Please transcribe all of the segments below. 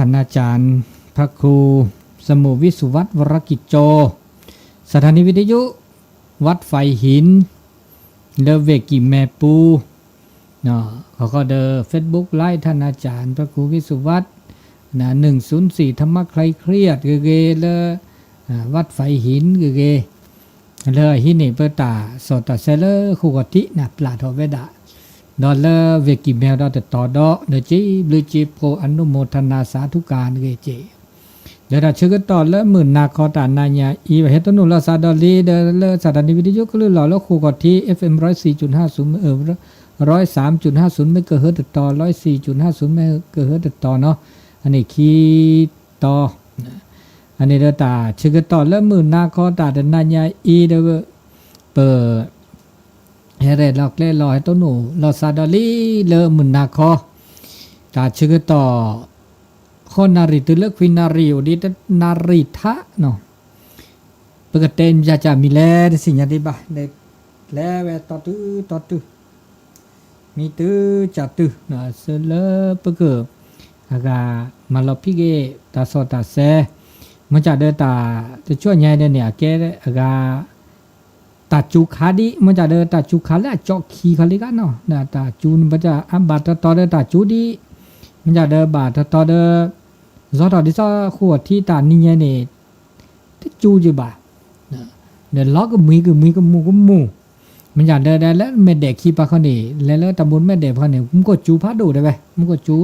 ท่านอาจารย์พระครูสมุวิสุวัฒน์วรกิจโจสถานีวิทยุวัดไฟหินเดเวกิแมปูเนาะเขาก็เดอเฟซบุ๊กไลฟ์ท่านอาจารย์พระครูวิสุวัฒน์นะ104ธรรมะใครเครียดเกเกเลวัดไฟหินเกเกเลหินเนเปตาสตาเซเลคู่กตินะปลาทเวดาดอลเลเวกิเมลดอตต่อดอเนจีบลิจิโพอนุโมทนาสาธุการเกเจเดี๋ยวเราเชื่อกันต่อแล้วหมื่นนาคอตานาญาอีเฮตนุลาซาดอลีเดลสถานีวิทยุคลื่นหล่อแล้วคู่กติ FM 104.50 103.50เมกะเฮิรตซ์ต่อ 104.50 เมกะเฮิรตซ์ต่อเนาะอันนี้คีต่ออันนี้เดตาเชื่อกันต่อแล้วหมื่นนาคอตานาญาอีเดเปิดเฮเรลอกเล่ลอยต้นหนูลอซาดอลีเลมุนนาคอตาชื่อต่อคนนาริตุเลควินาริโอดิตนาริทะเนาะปกติจะมีแลสิ่งอย่างบ้าเล็กแลเวตตื้อมีตื้อจับตื้อเนาะเสลปกติอากามาลอพิเกตาสอตาเซมันจะเดตาจะช่วยยังไงเนี่ยแกอากาตาจูคาดิมันจะเดตาจูคาและจอกขีคาลิกันเนาะนะตาจูนมันจะอันบาตต่อเดตาจูดีมันจะเดบาตต่อเดซอตอดิซอขวดที่ตานี่เนี่ยที่จูจีบาเดล็อกก็มีก็มูมันจะเดแล้วเมเด็กขีปะเขาเนี่ยแล้วตำบลเมเด็กเขาเนี่ยมันก็จูพัดดูได้ไหมมันก็จู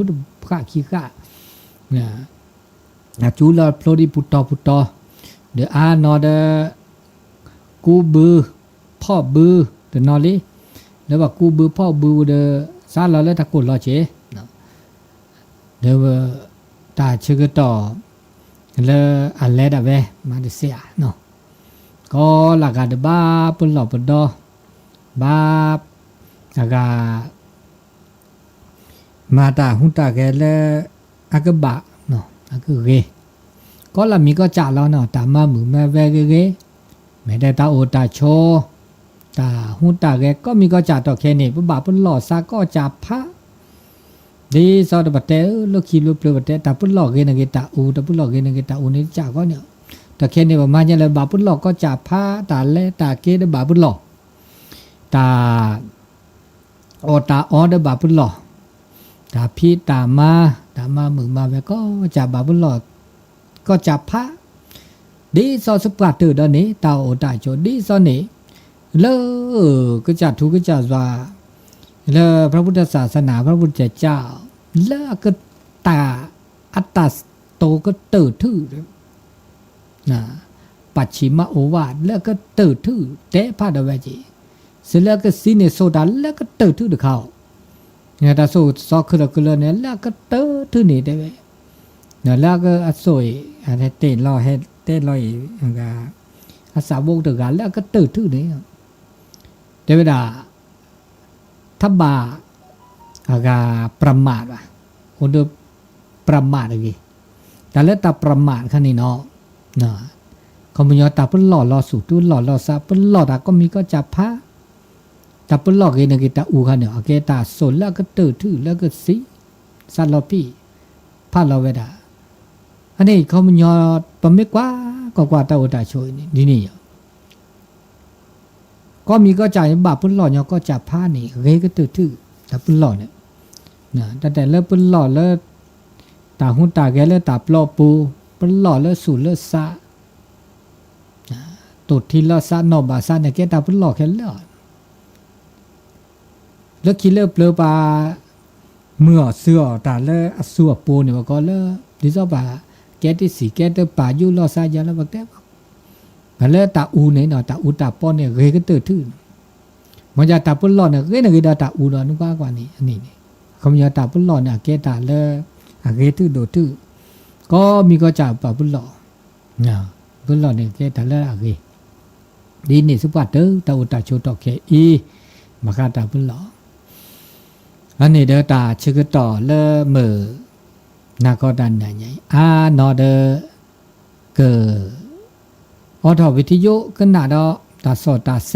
ข้าขี้ข้าเนี่ยจูแล้วพลอดีพุตตอเดอานอเดกูบือพ่อบือเดนอลีแล้วว่ากูบือพ่อบือเดซาลาเลตะกุลลอเจเดตาชื่อต่อเลอันเลดาเวมาดิเซียเนาะก็หลักการเดบ้าปุ่นหล่อปุ่นดอบาหลักการมาตาหุ่นตาแกเลอากบะเนาะอากเกก็ละมีก็จ่าแล้วเนาะตามมามือแม่เวเกไม่ได้ตาโอตาโชตาหูตาแกก็มีก็จ่าต่อแค่นี้ปุ๊บบาปุ่นหล่อซาก็จ่าพระดีสอดบัตเตอร์ลูกขี้ลูกเปลือกบัตเตอร์ตาปุ่นหล่อเกนเกตาอูตาปุ่นหล่อเกนเกตาอูนี่จ่าก็เนี่ยแต่แค่นี้ประมาณนี้เลยบาปุ่นหล่อก็จ่าพระตาเล่ตาเกดบาปุ่นหล่อตาโอตาออเดบาปุ่นหล่อตาพี่ตามามึงมาแวก็จ่าบาปุ่นหล่อก็จ่าพระดีซอสปาร์ตดอนนี้ตาโอตาโจดีซอนี่เลก็จะทุกจะว่าเลพระพุทธศาสนาพระพุทธเจ้าเลก็ตาอัตตาโตก็ตื่นทื่อนะปัจฉิมโอวาทเลก็ตื่นทื่อเตะพาดเอาไว้จีเสร็จแล้วก็ซีเนโซดาเลก็ตื่นทื่อเดเขาเนี่ยตาโซซอกคือเนี่ยเลก็ตื่นทื่อนี่ได้ไว้เนี่ยเลก็อสวยอะไรเต้นรอให้เต้นลอยก็อาสาวกตกันแล้วก็ตื่นทื่อนี่เดี๋ยวเวลาทับบาอากาประมาทว่ะคนเดียวประมาทอะไรแต่แล้วตาประมาทคันนี้เนาะเขาไม่ยอมตาเพิ่นหล่อสู่ตู้หล่อซาเพิ่นหล่อตาก็มีก็จับผ้าตาเพิ่นหล่อเกนเกตาอูคันเนี่ยเกตาสนแล้วก็ตื่นทื่อแล้วก็สิสัตลอพี่พาเราเวดาอันนี้เขาไม่ยอมปมไม่กว่าตาโอตาโชยนี่ก็มีก็จ่ายบาปปุ่นหล่อเนี่ยก็จับผ้านี่เรก็ตื่นทื่อแต่ปุ่นหล่อเนี่ยนะแต่เลิกปุ่นหล่อเลิกตาหุ่นตาแกเลิกตาปลอปูปุ่นหล่อเลิกสูเลิกซาตุดที่เลิกซานอบาซาเนี่ยแกตาปุ่นหล่อแค่เลิกคิดเลิกเปลือกปลาเมื่อเสือตาเลิกอสัวปูเนี่ยก็เลิกดิซอบาแกที่สีแกเตอป่ายู่ลอซายาแล้วบักแตแล้วตาอูเนี่ยเนาะตาอูตาป้อนเนี่ยเรก็ตื่นทื่อมันจะตาปุ่นหล่อเนี่ยเรเนี่ยตาอูเนาะนึกว่านี่อันนี้เขามีตาปุ่นหล่อเนี่ยแกตาเลเรทื่อโดทื่อก็มีก็จ่าป่าปุ่นหล่อเนี่ยปุ่นหล่อเนี่ยแกตาเลเรดีนี่สุปัตเตอร์ตาอูตาโชตอกแค่อีมาคาตาปุ่นหล่ออันนี้เดตาชื่อต่อเลเมอนาก็ดันใหญ่นอเดเกอทอวิทยุขึ้นหน้าดอตาสอตาเซ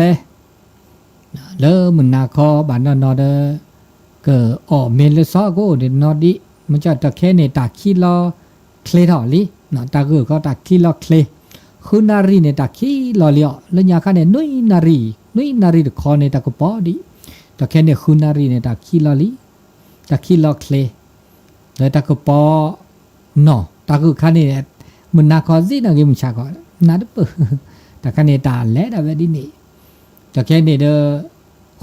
เลมุนนาคอบานนอเดเกอเมลซอโกเดนอดิมันจะตะแค่ในตาขี้ลอ เคลถอลิเนาะตาคือก็ตาคีลอเคลคือนารีเนี่ยตาคีลอเลียวแล้วยาคันเนี่ยนุยนารีตะคอเนี่ยตากปอดิตะแค่เนี่ยคือนารีเนี่ยตาคีลอลิตาคีลอเคลแล้วตากปอเนาะตาคือคันเนี่ยมันนาคอซินะเกมชาก็นาดปตาคันเนี่ยตาแลดาเวดินี่ตะแค่เนี่ยเด้อ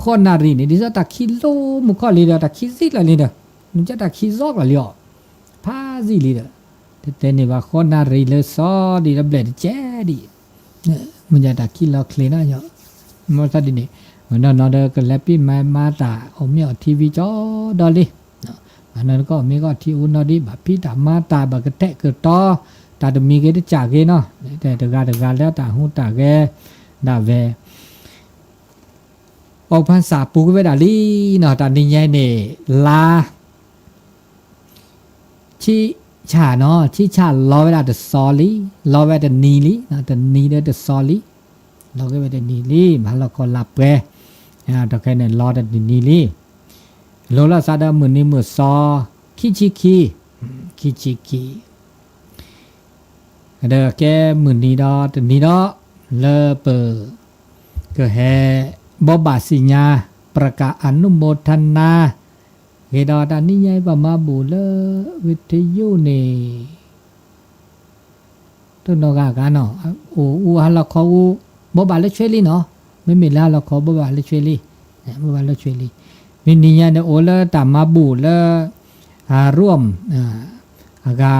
ข้อนารีเนี่ยดิซะตาคีโลมุข้อเลยเด้อตาคีซิละเลยเด้อมันจะตาคีซอกละเลียวพาซิเลยเด้อแต่เนี่ยว่าข้อนารีเลยซอดิระเบิดแจ๊ดิมันจะตาคีลอเคลนะเนาะมันซะดินี่มันนอนเด้อก็แลปี้มาตาเอาเมียทีวีจอดอลิอันนั้นก็มีก็ที่อุนอดีแบบพี่ตามาตาแบบกระแทกกระต่อตาจะมีเกตจากเกเนาะแต่ตะการแล้วตาหูตาแกดาเวออกภาษาปูก็เวดาลีเนาะตานี่แย่เนี่ยลาชิชาเนาะชิชาล้อเวลาเดซอลีล้อเวลาเดนีลีนะเดนีเดซอลีล้อเวลาเดนีลีมาเราก็หลับแกตะแค่เนี่ยล้อเดนีลีโลลาซาดามือนี้มือซอคิชิคีเด้อแกมือนี้ดอตนี้ดอเลเปอก็แฮบบาสิญาประกาศอนุโมทนาเฮดอตานี่ใหญ่ประมาบูเลวิทยุนี่ต้นดอกกันเนาะอูฮัลโหลเขาบบาเลช่วยลีเนาะไม่มีแล้วเราขอบบาเลช่วยลีบบาเลช่วยลีมินิยาเนโอเลตามาบูเลร่วมอากา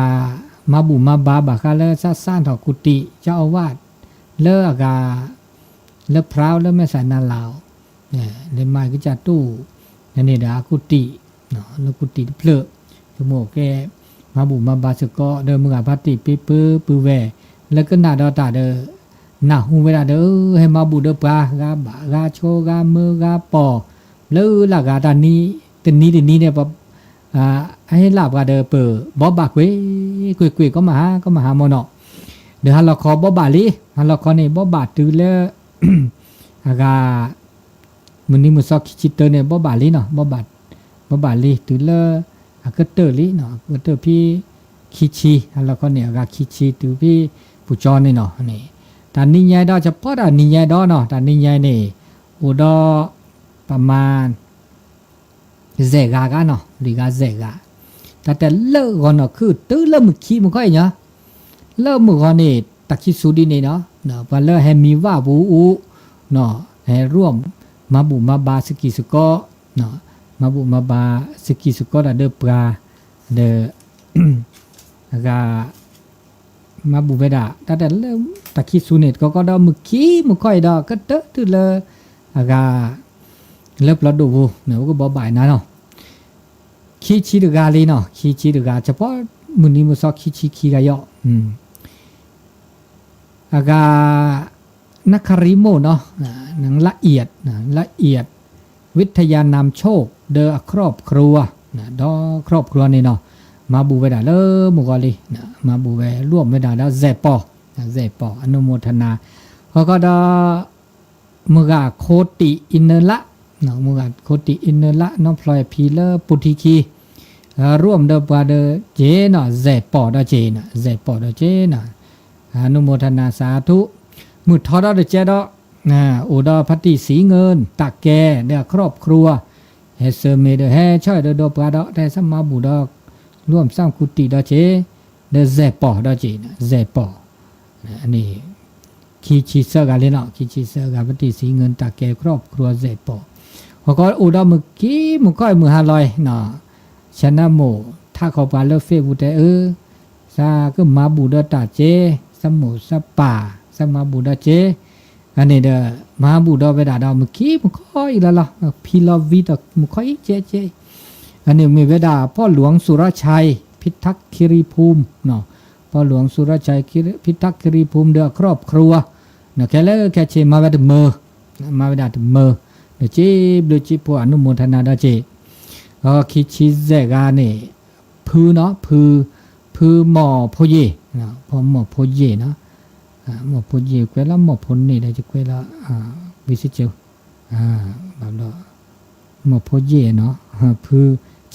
มาบูมาบาบาคาเลสร้างถอกุติเจ้าอาวาสเลอากาเลพราวเลแม่สายนาลาวเลไม้ก็จะตู้นี่ดากุติเนาะลกุติเพลสมโมแกมาบูมาบาสก็เดิมมือพัติปีปือแวแล้วก็นาดอตาเดนาหูเวลาเดให้มาบูเดปากาบากาโชกามือกาปอแล้วหลักการนี้ตีนี้เนี่ยแบบให้หลับกันเดอเปิดบ๊อบบากเว้ยกุยก็มาหาโมโนเดี๋ยวฮัลโหลคอบ๊อบบาลีฮัลโหลคอเนี่ยบ๊อบบาตื่นแล้วอากามันนี่มันซอกคิดเตอร์เนี่ยบ๊อบบาลีเนาะบ๊อบบาลีตื่นแล้วอากาเตอร์ลีเนาะก็เตอร์พี่คิชีฮัลโหลคอเนี่ยอากาคิชีตื่นพี่ผู้จอเนี่ยเนาะนี่แต่นี่ยายดอเฉพาะแต่นี่ยายดอเนาะแต่นี่ยายเนี่ยอุดอประมาณเซกากันเนาะลีกาเซกาแต่เลิกก่อนเนาะคือตื้อเลิกมือขี้มันค่อยเนาะเลิกมือก่อนนี่ตักคิสุดีนี่เนาะพอเลิกให้มีว่าบูอูเนาะให้ร่วมมาบุมาบาสกิสุโกเนาะมาบุมาบาสกิสุโกเดอปลาเดอกามาบุเวดาแต่เลิกตักคิสุเนตก็ดอมือขี้มันค่อยดอก็เตตื้อเลยอากาเลิกแล้วดูเนาะก็บ่บ่ายนะเนาะขี้ชีดกาลีเนาะขี้ชีดกาเฉพาะมื้อนี้มื้อซอกขี้กะยออากานักคาริโมเนาะหนังละเอียดวิทยานำโชคเดอครอบครัวดอครอบครัวนี่เนาะมาบูเวดาเลหมู่กอลีมาบูเวร่วมเวดาแล้วแซปออนุโมทนาเขาก็ดอมือกาโคติอินเนละเนาะมือโคติอินเนละน้องพลอยพีเลอร์ปุถิคีร่วมเดบาเดเจเนาะแซปอดเจนะแซปอดเจนะอนุโมทนาสาธุมือทอดเจดโอดอพัติสีเงินตักแกเด้อครอบครัวเฮเซเมเดเฮช่วยเดดบาดแต่สมาบูดร่วมสร้างกุฏิดเจเดแซปอดเจนะแซปออันนี้คีชิเซกาเลเนาะคีชิเซกาพัติสีเงินตักแกครอบครัวแซปอเขาก็อุดมกี้มุก้อยมือหาลอยเนาะชนะโมถ้าเขาปาเลเฟบุแต่ซาก็มาบูดตาเจสมุสปาสมาบูดเจอันนี้เด้อมาบูดเวดาดามุกี้มุก้อยละละพีลวิตมุก้อยเจอันนี้มีเวดาพ่อหลวงสุรชัยพิทักษ์คิริภูมิเนาะพ่อหลวงสุรชัยพิทักษ์คิริภูมิเด้อครอบครัวเนาะแค่เลแค่เชมาเวดเมอมาเวดาเมอเจ็บดูจิพวอนุโมทนาดาเจคิชิเซกาเนี่ยพือเนาะพือหมอพเยเนาะพอหมอพเยเนาะหมอพเยเกวละหมอพนนี่ได้จะเกวละวิสิเจแบบเนาะหมอพเยเนาะพือ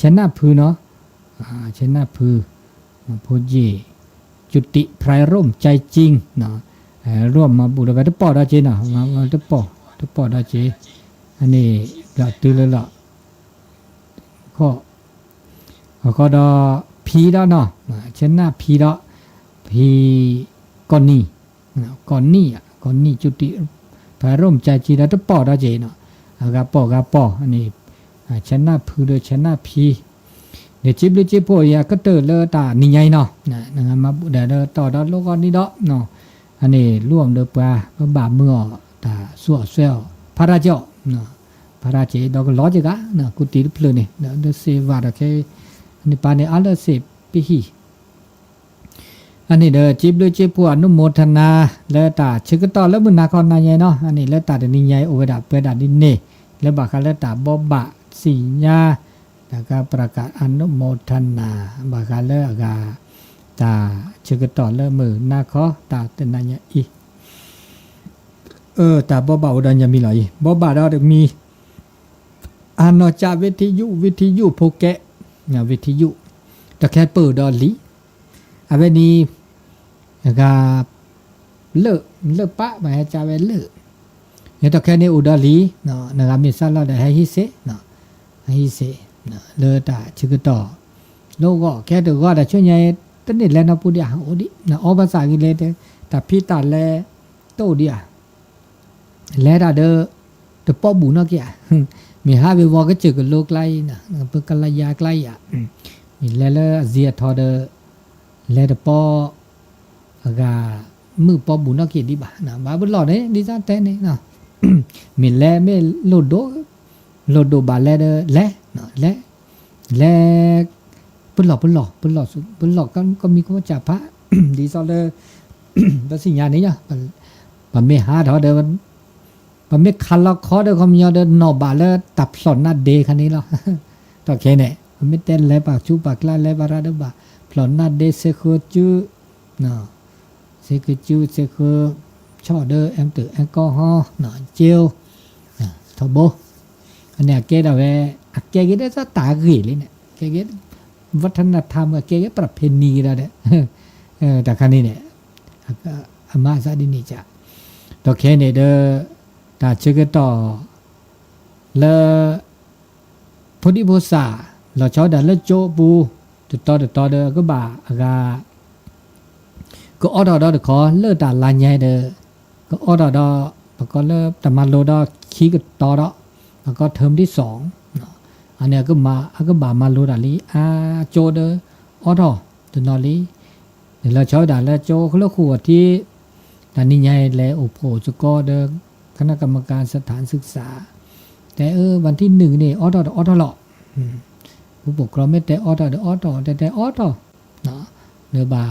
ชนะพือเนาะชนะพือหมอพเย จุติไพรร่มใจจริงเนาะร่วมมาบุรไปตะปอดาเจเนาะมาตะปอดาเจอันนี้ละตื่นเลยละก็ดอพีดอเนาะเช่นหน้าพีดอพีก่อนนี้จุติไพรร่มใจจริงแล้วตะปอดาเจเนาะกาปออันนี้เช่นหน้าพือโดยเช่นหน้าพีเดี๋ยวจิบหรือจิบพวกยาก็เตอเลอตานี่ไงเนาะนะมาเดี๋ยวต่อดอโลกนี้ดอกเนาะอันนี้ร่วมเดือปลาบ่าเมื่อตาสั่วเซลพระราเจ้าเนาะพระราเจดอกล้อจิกะเนาะกุฏิเพลินนี่เนาะเดเสวาดแค่อันนี้ปานในอัลเลเสปิฮีอันนี้เด้อจิบหรือจิบพวกอนุโมทนาแล้วตาชึกต่อแล้วมุนาคอนนายเนาะอันนี้แล้วตาเดนี่ใหญ่โอเวดาเปดาดินเนแล้วบาคาแล้วตาบบะสีญาแล้วก็ประกาศอนุโมทนาบากาเลอกาตาชึกต่อเลมือนาคอตาเตนายะอีตาบ่าอุดันยามีหลายบ่บาดอมีอานอจาวิทยุโพแกะนะวิทยุตะแค่เปิดดอลีอเวนีกาเลิกปะมาจาเวเลิกเนี่ยตะแค่นี้อุดาลีเนาะนะครับมีซาลาได้ให้ฮิเซเนาะให้ฮิเซเลอตาชึกต่อโลก็แค่ตัวก็แต่ช่วยใหญ่ตนิดแล้วนะพูดอย่างโอดินะอภาษาอังกฤษเลยแต่พี่ตัดแลโตเดียแล้วตาเดอปอบุนกะมีหาวิวก็จึกโลกไล่นะเปิกลายาไกลอ่ะมีแล้วเสียทอเดแล้วตปอกามือปอบุนกะดิบะนะบาบุหลอดเนี่ยดิซาเตเนี่ยนะมีแล้วไม่โลดบาแล้วเดและเนาะและปุ้นหลอกก็มีก็จะพระดีซอเลภาษีญานี้จ้ะปะเมหาทอเดปะเมคันละคอเดคอมยอเดนอบาเลตับสอนนาเดคันนี้ล่ะต่อแค่เนี่ยปะเมเต้นและปากชูปากลาและบาราเดบะพลอนนาเดเซโคจูเนาะเซโคจูเซโคช่อเดแอมตือแอลกอฮอล์เนาะเจลทบอันเนี้ยเกดเอาไว้เกดได้ซะตาเกยเลยเนี่ยเกดวัฒนธรรมเกดประเพณีแล้วเนี่ยแต่ครั้นี้เนี่ยอามาซาดินี่จ้ะต่อแค่เนี่ยเด้อตาชื่อก็ต่อละพุทธิโพสาเราชอบดันละโจปูต่อเด้อก็บ่าก็ออดอขอเลิกตาลานใหญ่เด้อก็ออดอก็เลิกแต่มาโลดอขี้ก็ต่อดอแล้วก็เทอมที่2อันเนี้ยก็มาโลดาลีโจเดอออดอตัวนอลีเดี๋ยวเราชอบดันละโจเขาเลิกขวดที่ตอนนี้ใหญ่แล้วโอโผสกอเดอคณะกรรมการสถานศึกษาแต่วันที่1นี่ออดอหรอผู้ปกครองไม่แต่ออดอแต่ออดอเนาะเดี๋ยวบ่า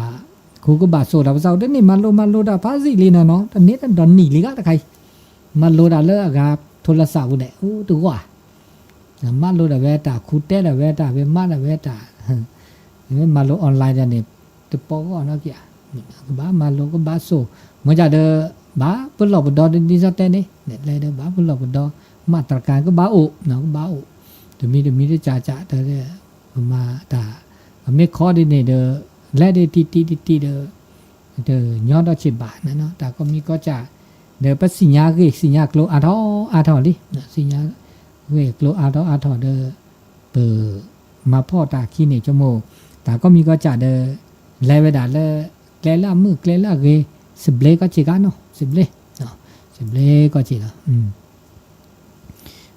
ครูก็บาโซดาเซาเดนี่มาโลดาพาสิลีนะเนาะตอนนี้ดอนนี่ลีกะตะใครมาโลดาเลอกาโทรศัพท์เนี่ยตัวว่ามาโลดาเวตาครูเต้ดาเวตาเวมาดาเวตาเนี่ยมาโลออนไลน์เนี่ยตัวปอก็เนาะกี่บ้ามาโลก็บาโซเหมือนจะเดบ้าปุ่นหลอกดอดิซาเต้นี่เนี่ยเลยเดบ้าปุ่นหลอกดอมาตรการก็บ้าโอเนาะบ้าโอจะมีได้จ่าแต่เนี่ยมาตาไม่ขอได้เนี่ยเดและได้ตีเดย้อนดอชิบานะเนาะแต่ก็มีก็จะเดปัสสิญญาเกสิญญาโกลอาทอลิสิญญาเวโกลอาทอเดเปิมาพ่อตาขี้เนี่ยจมูกแต่ก็มีก็จะเดแลเวดาเลแกล่ามือแกล่าเกสิบเลก็จิกันเนาะสิบเลก็จิละ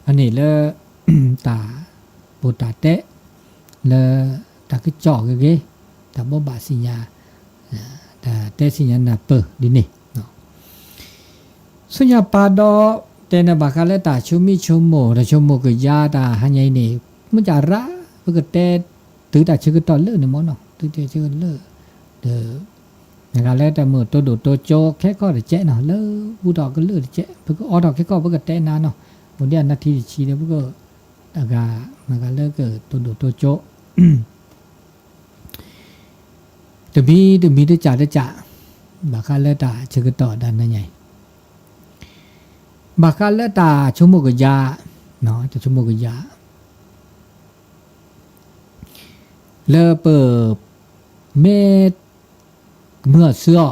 อันนี้เลตาปูตาเตะเลตาคือจ่อเกแต่บ่บาสิญญาแต่เตสิญญานาเปดินี่เนาะสุญญาปาดอเตนะบากาเลตาชุมิชุโมระชุโมก็ยาตาหันใหญ่นี่มันจะระเพื่อเตตือตาชื่อตอนเลิกเนี่ยมั้งเนาะตือเตชื่อเลิกเด้อนะครับแล้วแต่เมื่อตัวโจแค่ก็ได้เจ๊เนาะเลิกผู้ดอกก็เลิกเจ๊เพื่อก็ออดอกแค่ก็เพื่อเตนานเนาะบนเดียนนาทีชีเดียวเพื่อก็นะครับเลิกเกิดตัวโจแต่มีได้จ่าบากาเลตาชื่อต่อดันนั่นไงบากาเลตาชั่วโมงก็ยาเนาะจะชั่วโมงก็ยาเลเปิดเม เมื่อเสื้อ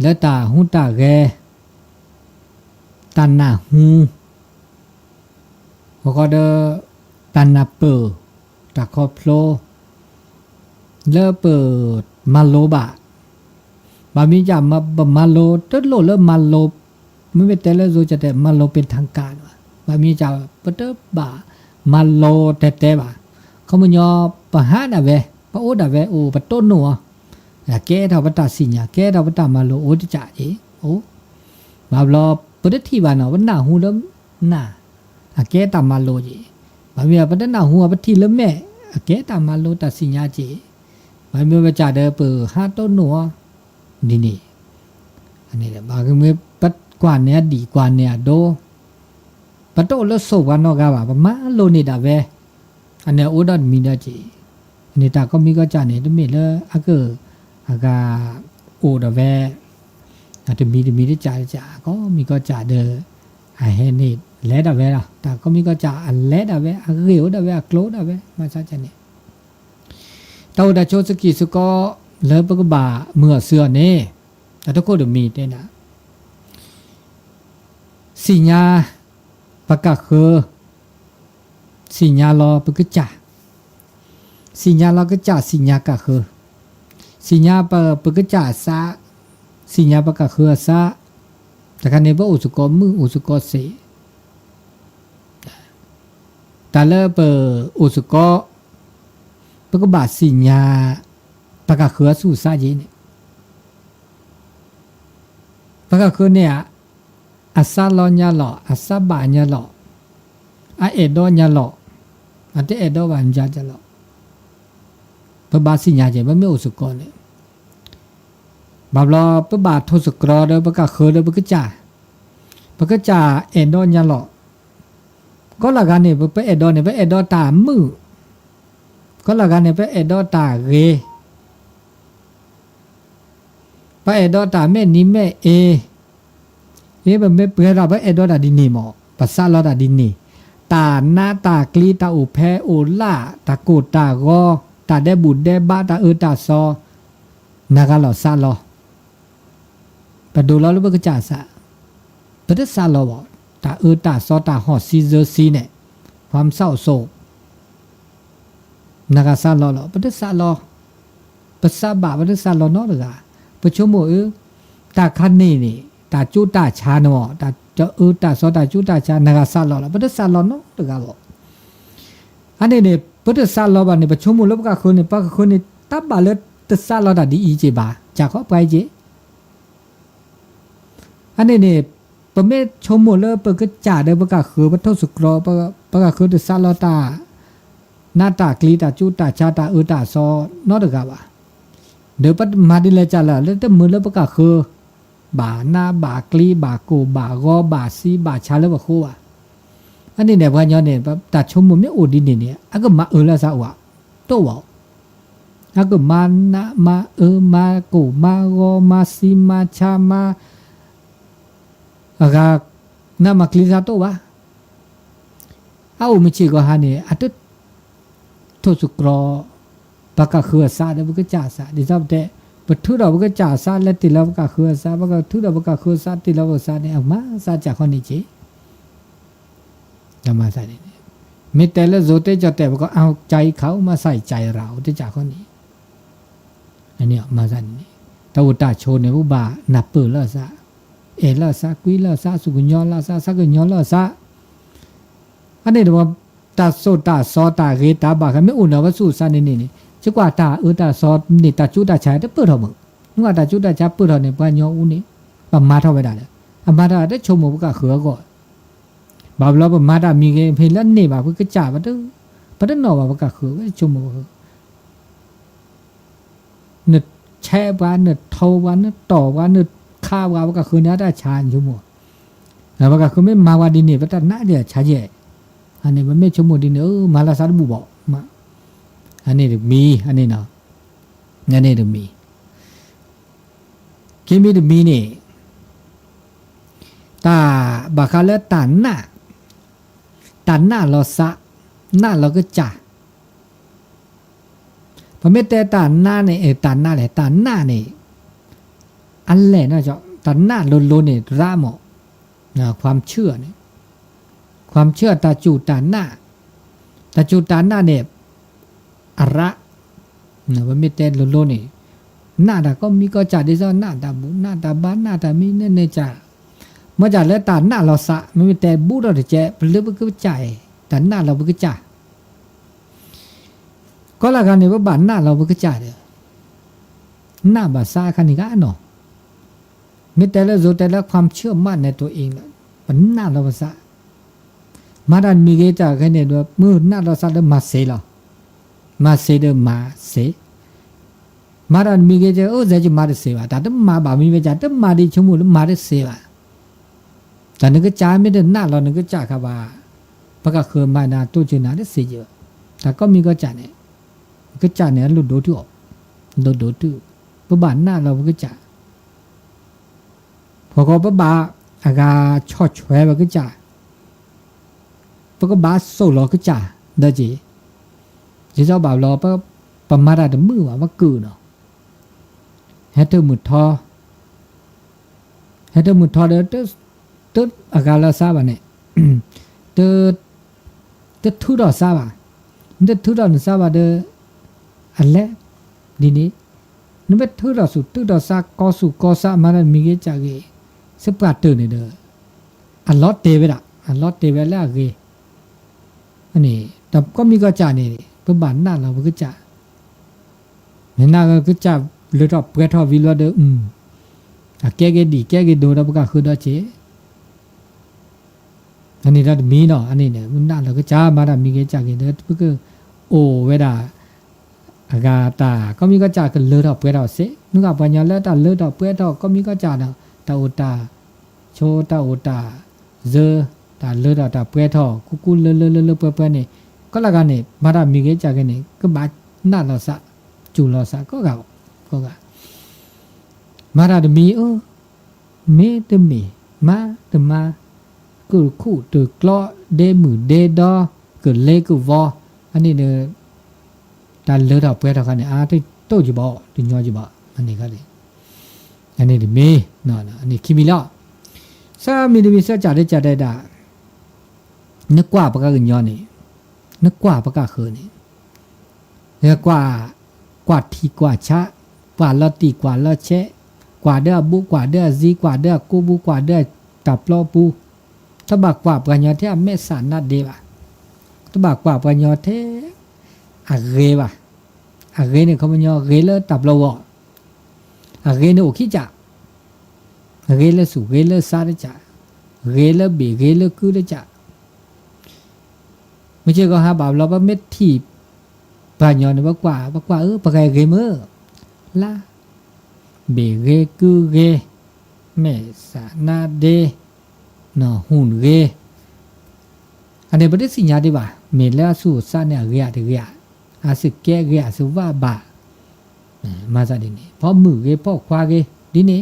และตาหูตาแกตันหน้าหูก็เดตันหน้าเปิดตาคอโพลเลเปิดมาโลบะบามีจะมาโลตึ๊ดโลเลมาโลไม่เป็นแต่ละรู้จะแต่มาโลเป็นทางการว่ะบามีจะปะเตบะมาโลแต่บะเขามันยอปะหาดะเวปะโอดะเวโอปะต้นหนัวแกเท่าปะตาสิญาแกเท่าปะตามาโลโอจะจ่าเอโอบาบลอปะที่บ้านเนาะวันหน้าหูแล้วหน้าแกตามาโลจีบามีปะหน้าหูปะที่แล้วแม่แกตามาโลตาสิญาจีบามีปะจ่าเดเปหาต้นหนัวนี่อันนี้แหละบางทีปัดกว่านี้ดีกว่านี้โดปัดโตแล้วโซกันนอกกันว่ามาโลนี่ดาเวอันนี้โอดอนมีนะจีนี่ตาก็มีก็จ่าเนี่ยไม่เลยอะก็อากาโอดาเวอาจจะมีได้จ่าก็มีก็จ่าเดอไอเฮนี่แลดาเวล่ะตาก็มีก็จ่าอันแลดาเวอะเรียวดาเวอะโคลดาเวมาซะจันเนี่ยตาดาโชสกิสุก็เลปกบ่าเมื่อเสือเนี่ยแต่ทุกคนมีได้นะสิญาปะกะคือสิญาลอปะกะจ่าสิญาลอกะจ่าสิญากะคือสิญาปะกะจ่าซาสิญาปะกะคือซาแต่กันเนี่ยบ่อุสุกอมืออุสุกอเสแต่ละเปอุสุกอปะกะบ่าสิญาปะกะคือสู่ซาเยเนี่ยปะกะคือเนี่ยอาซาลอญาลออาซาบาญาลออาเอดอญาลออาเตเอดอบันญาจาลอปะบาสิญาเจบ่มีอุสุกอเนี่ยบาบลอปะบาทศกรอเดปะกะคือเดปะกะจ่าเอดอญาลอก็ละกันเนี่ยปะเอดอเนี่ยปะเอดอตามือก็ละกันเนี่ยปะเอดอตาเรปะเอดอตาแม่นี้แม่เอบะเมเปเราปะเอดอตาดินีหมอปะซาลอตาดินีตาหน้าตากลีตาอุแพโอล่าตาโกตากอตาได้บุญได้บ้าตาตาซอนากาลอซาลอปะดูลอลปะกะจ่าซาปะตะซาลอบ่ตาตาซอตาฮอดซีเซอร์ซีเนี่ยความเศร้าโศกนากาซาลอลอปะตะซาลอปะซาบะปะตะซาลอเนาะล่ะปะชโมตาคันนี่ตาจุตาชาเนาะตาจะตาซอตาจุตาชานากาซาลอละปะตะซาลอเนาะตะกะบ่อันนี้เนี่ยปะตะซาลอบ่เนี่ยปะชโมลบกะคือเนี่ยปะกะคือเนี่ยตับบะเลตะซาลอตาดีอีเจบาจากเขาไปเจอันนี้เนี่ยปะเมชโมเลปะกะจ่าเดปะกะคือปะทศกรปะกะคือตะซาลอตาหน้าตากลีตาจุตาชาตาตาซอเนาะตะกะบ่เดี๋ยวปะมาดิเลจ่าละแล้วแต่มือแล้วปะกะคือบาหน้าบากลีบาโกบากอบาซีบาชาแล้วบ่คู่อ่ะอันนี้เนี่ยว่าย้อนเนี่ยตัดชมมุมเนี่ยโอดินเนี่ยอะก็มาละซะว่ะโตบ่อะก็มานะมามาโกมากอมาซีมาชามาอะกะนะมากลีซาโตบ่เอาไม่ชิก็หาเนี่ยอะตุโทสุกรอปะกะคือซาเดบ่ก็จ่าซาดิซับแต่ปะทุดอกก็จ่าซาและติลาวกะคือซาบะทุดอกกะคือซาติลาวซาเนี่ยมาซาจากคนนี้จีจะมาใส่เนี่ยมีแต่ละโซเตจะแต่ก็เอาใจเขามาใส่ใจเราที่จากคนนี้อันนี้มาใส่นี่ตะวตาโชเนี่ยอุบานับเปิดละซาเอละซากุยละซาสุกุญญอละซาสักุญญอละซาอันนี้ว่าตาโซตาซอตาเรตาบาก็ไม่อุ่นเอาว่าสู้ซานี่จะกว่าตาตาซอนี่ตาจุตาชายได้เปิดเท่ามึงนึกว่าตาจุตาชายเปิดเท่าเนี่ยปะญออูนี่ปะมาเท่าไปได้เลยมาได้ได้ชมบ่ก็คือก็บาบลอปะมาได้มีเพลนนี่บาก็จ่าบ่ตึปะตะนอบ่ก็คือชมบ่นึแช่บานึเท่าบานึต่อบานึค่าบาก็คือเนี่ยได้ชาญชมบ่แล้วก็คือไม่มาว่าดินี่ปะตะนะเดี๋ยวชาเจอันนี้มันไม่ชมบ่ดินี่มาละซาบุบ่มาอันนี้มีอันนี้เนาะอันนี้มีคิมิดมีนี่ตาบาคาเลตันน่ะเราซะน่ะเราก็จ่า พอไม่แต่ตาหน้าเนี่ยตาหน้าแหละตาหน้าเนี่ยอันแหละนะเจ้าตาหน้าโลนเนี่ยร่าหมอนะความเชื่อเนี่ยความเชื่อตาจูตาหน้าตาจูตาหน้าเนี่ยอะระนะว่าไม่แต่โลนเนี่ยหน้าตาก็มีก็จ่าได้ซะหน้าตาบุหน้าตาบ้านหน้าตามีเนี่ยจ่าเมื่อจ่าแล้วตาหน้าเราสะไม่แต่บุเราจะเจ๊เปลือกก็จ่ายตาหน้าเราก็จ่าก็ละกันเนี่ยว่าบ้านหน้าเราก็จ่าเลยหน้าบาซาคันนี้ก็เนาะมีแต่ละโซแต่ละความเชื่อมั่นในตัวเองละมันหน้าเราบาซามาดันมีเกจ่าแค่เนี่ยว่ามือหน้าเราซาเดมาเสลามาเสเดมาเสมาดันมีเกจ่าโอ้เจ๊จะมาเดเสวะแต่ถ้ามาบ่ามีเวจ่าถ้ามาดีชั่วโมงแล้วมาเดเสวะแต่นึกจ่าไม่ได้หน้าเรานึกจ่าครับว่าปะก็คือมานาตัวจีน่าเดเสเยอะแต่ก็มีก็จ่าเนี่ยก็จ่าเนี่ยลุดโดดที่ออกลุดโดดที่ปะบ้านหน้าเราก็จ่าพอก็ปะบ้าอากาชอดแฉวก็จ่าปะก็บ้าโซ่เราก็จ่าเด้อจีจีเจ้าบ่าวเราปะมาได้แต่มือว่ากือเนาะให้เธอมือทอเด้อตึ๊ดอากาเราทราบเนี่ยตึ๊ดทุดอทราบตึ๊ดทุดอทราบเด้ออันแรกดีนี้นึกว่าทุดอสุตึ๊ดอซากอสุกอซามาได้มีเกจ่าเกสปาร์ตเนี่ยเด้ออันลอตเตเวละอันลอตเตเวละเกอันนี้แต่ก็มีก็จ่านี่เพื่อบ้านหน้าเราก็จ่าเนี่ยหน้าก็จ่าเลือดออกเปลือกทอวิลวเด้อแก้เกดีแก้เกดูเราก็คือดอเจอันนี้เรามีเนาะอันนี้เนี่ยมันหน้าเราก็จ่ามาได้มีเกจ่าเกเด้อเพื่อโอ้เวลาอากาตาก็มีก็จ่าก็เลือดออกเปลือกทอเสนึกว่าปัญญาเลือดเลือดออกเปลือกทอก็มีก็จ่าเนาะตาอุตาโชตาอุตาเจตาเลือดตาเปลือกทอกุเลือเปลือกนี่ก็ละกันนี่มาได้มีเกจ่าเกนี่ก็บาหน้าเราสะจูเราสะก็มาได้มีเมตมีมาตมากูคู่ตึกล้อเดมือเดดอเกิดเลกูวออันนี้เนี่ยตาเลือดออกเปลือกทอกันเนี่ยที่โตจีบอที่ยอจีบออันนี้ก็เลยอันนี้ดิมีเนาะอันนี้คิมิละซามีดิมีซาจ่าได้ด่านึกว่าปากกาเงินย้อนนี่นึกว่าปากกาเขินนี่นึกกว่าทีกว่าชะกว่าละตีกว่าละเชะกว่าเด้อบุกว่าเด้อซีกว่าเด้อกูบุกว่าเด้อตับล้อปูถ้าบักกว่าปัญญาเทเมสานัดเดบะถ้าบักกว่าปัญญาเทอะเรบะอะเรเนี่ยเขาปัญญาเรเลตับล้ออะเรเนี่ยโอคิจ่าเรเลสุเรเลซาเดจ่าเรเลเบเรเลกูเดจ่าไม่ใช่ก็หาบ่าวเราว่าเม็ดที่ปัญญาเนี่ยบักกว่าปากไก่เกมเมอร์ละเบเรกูเรเมสานาเดเนาะหุ่นเรอันนี้ประเด็นสิ่งยาดีบ่าเมล่าสู้ซาเนี่ยเรียเรียอาสึกแก่เรียสุว่าบ่ามาซะดินี่พอมือเรพอควาเรดินี่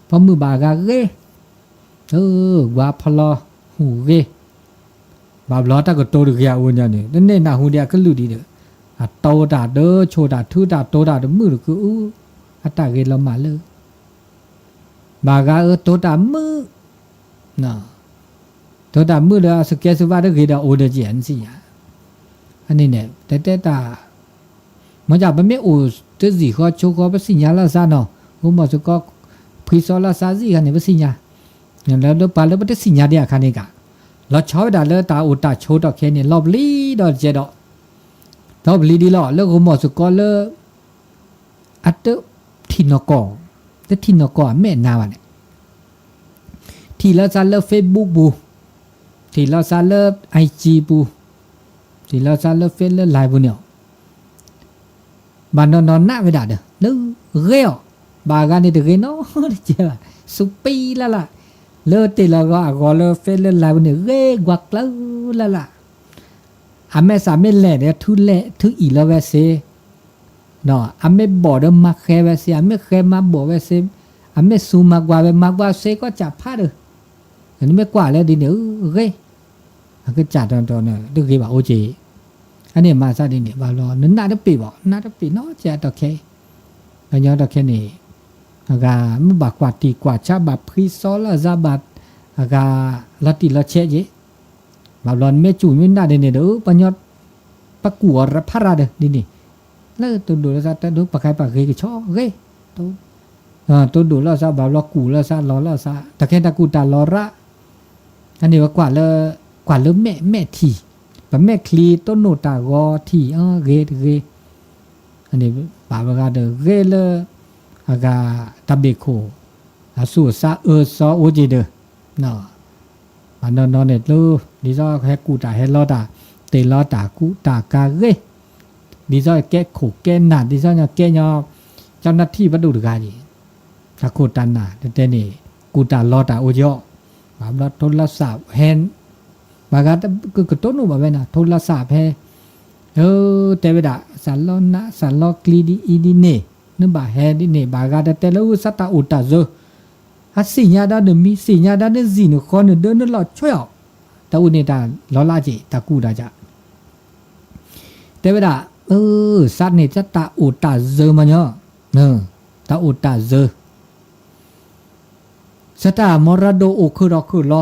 พอมือบากาเรว่าพลอหูเรบาบลอตาก็โตดเรียวนญานี่นั่นน่ะหูเดียก็ลุดีเด้อโตดาเด้อโชดาทุดาโตดาเด้อมือคืออัตตาเกลมาเลยบากาโตดามือน่ะโตดามือเด้อสเกสว่าเด้อเกดาโอเดเจียนสิยาอันนี้เนี่ยแต่ตามันจะไม่โอจะสิขอโชขอไปสิญาละซะเนาะกูมาสก็พริซอละซาสิคันนี่ไปสิญาแล้วปาแล้วบ่ได้สิญาเดียคันนี้กะเราชอบดาเลตาอุตาโชดอกแค่นี้ลอบลีดอกเจดอกลอบลีดีหล่อแล้วกูมาสก็เลอัตทินกอแต่ทินกอแม่นาวะเนี่ยที่ละซาเลเฟซบุ๊กบูที่ละซาเลไอจีบูที่ละซาเลเฟซเลไลฟ์บูเนี่ยบ้านนอนหน้าไม่ได้เด้อนึกเรียวบากันนี่เด้อเนาะเจ้าสุปีละเลอติละก็เลเฟซเลไลฟ์เนี่ยเรกวักละอเมสาเมแลเนี่ยทุอีละเวเซเนาะอเมบ่เดมาแคเวเซอเมแคมาบ่เวเซอเมซูมากว่าเซก็จับพาเด้ออันนี้ไม่กว่าแล้วดิเนี่ยเรก็จัดตอนเนี่ยดึกกี่บ่าโอเจ อันนี้มาซะดิเนี่ยบาลอนึกหน้าตะปีบ่หน้าตะปีเนาะจะตะเคอันยอตะเคนี่อากามุบากว่าตีกว่าชาบาพริซอลซาบาอากาลาติลาเชเจบาลอนเมจูมินดาเดเนี่ยเด้อปัญญอปะกัวระพาราเด้ดินี่แล้วตัวดูแล้วซะตะดูปะไคปะเกก็ชอเกตัวดูแล้วซะบาลอกูแล้วซะลอแล้วซะตะเคตะกูตาลอระอันนี้ว่ากว่าเลยแม่ทีบะแม่คลีต้นโนตากอทีเกอันนี้บาบกาเดเกเลอากาตะเบโคอาสูซาซอโอเจเดเนาะอันนอนเน็ตลูดิซอแฮกูตาเฮลอตาเตลอตากูตากาเกดิซอแกโขแกนาดิซอญาแกญอเจ้าหน้าที่วัดดุกาจีตะโคตันนาเตนี่กูตาลอตาโอเจบาบลอโทรศัพท์แฮนบากาตะกต้นนูบาเวนะโทรศัพท์แฮเตเวดาสัลลอนะสัลลอกลีดีอีดีเนนบาแฮดิเนบากาตะเตลูสัตตาอุตาโซฮัสสิญาดาเดมีสิญาดาเดซีนคอนเดนลอช่วยตะอุเนตาลอลาจิตะกูดาจาเตเวดาสัตเนจัตตาอุตาโซมะญอตาอุตาโซสตามอราโดโอคือรอคือรอ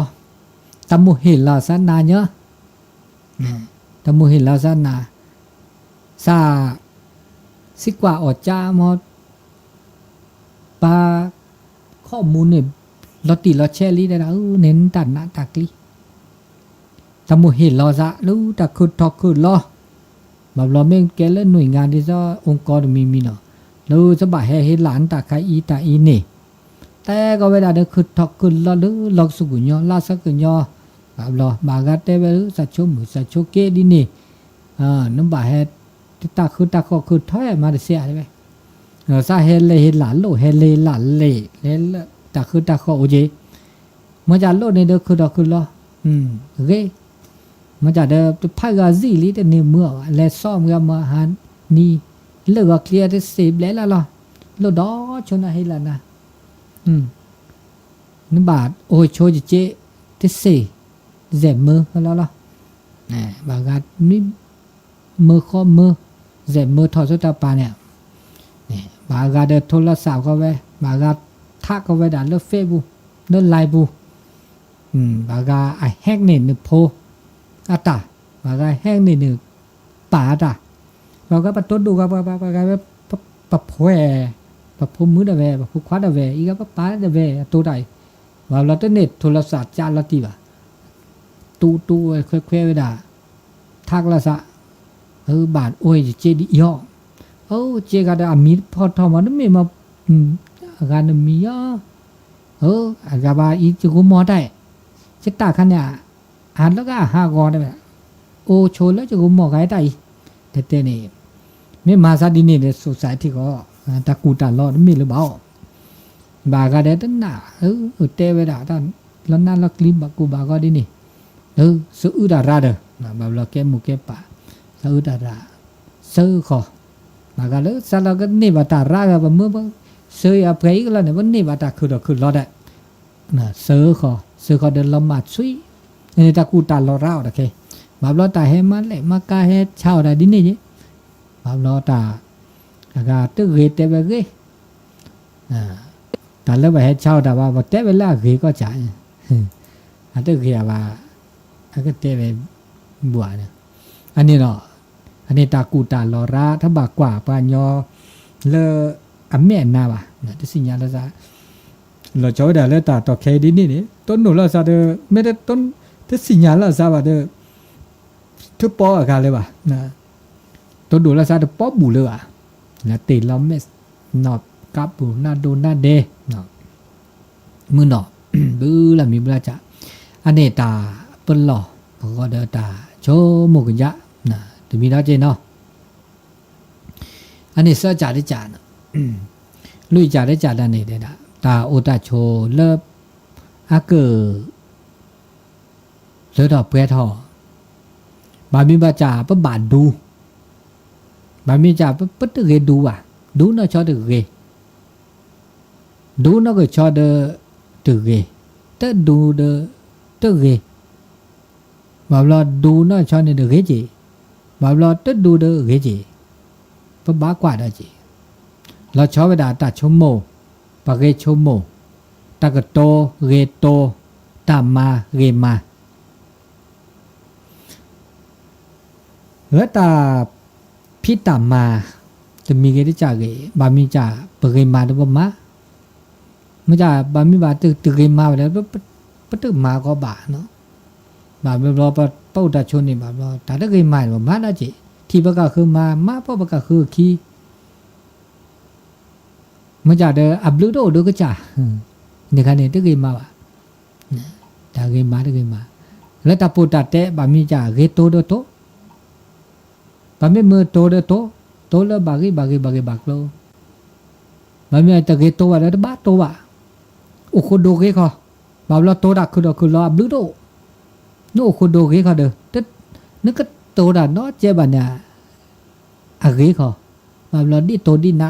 ตะมุเฮลาซานาญตะมุเฮลาซานาซาสิกว่าออจามอปาข้อมูลเนี่ยลอติลอเชลีได้ละเน้นตัดหน้าตากลีตะมุเฮลาซาลูตะคือทอคือรอบาบลอเมงแกและหน่วยงานที่ซอองค์กรมีเนาะลูจะบ่าเฮหลานตาคาอีตาอีเนแต่ก็เวลาเดคือทอกคือลอลือลอกสุกุญญอลาสักุญญอบาบลอบากาเตเวลสัชโชมือสัชโชเกดิเนน้ำบ่าเฮตาคือถอยมาเสียใช่ไหมซาเฮเลหลานโลเฮเลหลานเลตาคือโอเจมันจะโลในเดคือดอกคือลอเกมันจะเดพายาซีลีแต่เนเมื่อและซ่อมกับมาหันนี่เลิกเคลียร์ได้สิบแล้วล่ะโลดอชนะให้ละนะนึบาทโอ้ยโชจิเจที่สี่เจ็บมือแล้วล่ะบางการนี่มือข้อมือเจ็บมือถอดสุดตาปาเนี่ยบางการเดินโทรศัพท์เข้าไปบางการทักเข้าไปด่าเรื่องเฟซบุ๊กเรื่องไลน์บุ๊กบางการไอแฮกเนี่ยหนึ่งโพอาตาบางการแฮกเนี่ยหนึ่งป่าตาบางการปัดต้นดูกับบางการปัดโผล่ปะพูมือดาเวปะพูคว้าดาเวอีกปะป้าดาเวตัวใดว่าเราต้องเน็ตโทรศัพท์จานละตีบ่ะตู้เคยเวดาทักละซะบาทโอ้ยเจดิย่อเจก็ได้มีพอทอมันไม่มาอาการมีย่ออากาบาอีจุกุมอได้จิตตาคันเนี่ยอ่านแล้วก็หากอได้แบบโอโชแล้วจุกุมอไกได้เตนี่ไม่มาซาดินี่ในโซซายที่ก็ตะกูตาลอดมีหรือเปล่าบากาเดตันน่ะเตเวดาท่านแล้วนั่นละคลิปบักกูบากอดินี่ซื้อดาราเด้อบาบลาแกมุแกปะซื้อดาราซื้อขอบากาเลซาลาก็นี่บาตารากับเมื่อซื้ออภัยก็แล้วเนี่ยวันนี้บาตาคือรอได้น่ะซื้อขอเดินละหมาดซุยนี่ตะกูตาลอราโอเคบาบลาตาเฮมันเลยมากาเฮชาวได้ดินี่จิบาบลาตาอากาตึกเกตเบเกแต่แล้วไปให้เช่าแต่ว่าเตเวลาเกก็จ่ายตึกเกว่าก็เตเวบัวเนี่ยอันนี้เนาะอันนี้ตากูตาลอราถ้าบากกว่าปานยอเลอเมนนาว่ะที่สิญญาละซะเราจอดาเลตาตอเคดินี่นี่ต้นหนูละซะเดไม่ได้ต้นที่สิญญาละซะว่าเดทุปออาการเลยว่ะนะต้นหนูละซะเดปอบูเลยว่ะแล้วตีเราไม่นอบกับบุหน้าดูหน้าเดเนาะมือหนอบื้อละมีบราจะอันนี้ตาเปิ้นหล่อก็เดตาโชโมกุยะนะถึงมีแล้วเจเนาะอันนี้เสื้อจ่าได้จ่านะลุยจ่าได้จ่าด้านนี้เด้นะตาโอตาโชเลิบอาเกอเสือดอกเปรทอบามีบาจ่าปะบาดดูบามีจ่าปั๊ดเกดูอ่ะดูnó cho được ghêดูnóก็cho được ghê tớดูđược tớ ghê bảo làดูnó cho nên được ghê gì บาบลอตดูเดอเกจีปะบากว่าดาจีเราชอบเวลาตาชมโมปะเกชมโมตากโตเกโตตามาเกมาตาพิตามาจะมีเกได้จากเกบามีจ่าปะเกมาดบมาไม่จ่าบามีบาตึกเกมาแล้วปะตึกมาก็บาเนาะบาบลอปะเป้าตาชนนี่บาบลอตาตะเกมาบ่มาดาจีที่ปะกะคือมาปะปะกะคือคีไม่จ่าเดออับลุโดดูก็จ่านี่คันนี่ตะเกมาว่ะตาเกมาแล้วตาปูตาเตะบามีจ่าเกโตโดโตบามีมือโตเดโตแล้วบากีบักโลบามีตะเกโตว่าแล้วบาโตว่าโอโคโดเกเขาบาบลอโตดักคือรออับลุโดโนโอโคโดเกเขาเด้อตึ๊ดนึกก็โตดาเนาะเจ็บเนี่ยอะเกเขาบาบลอดิโตดินะ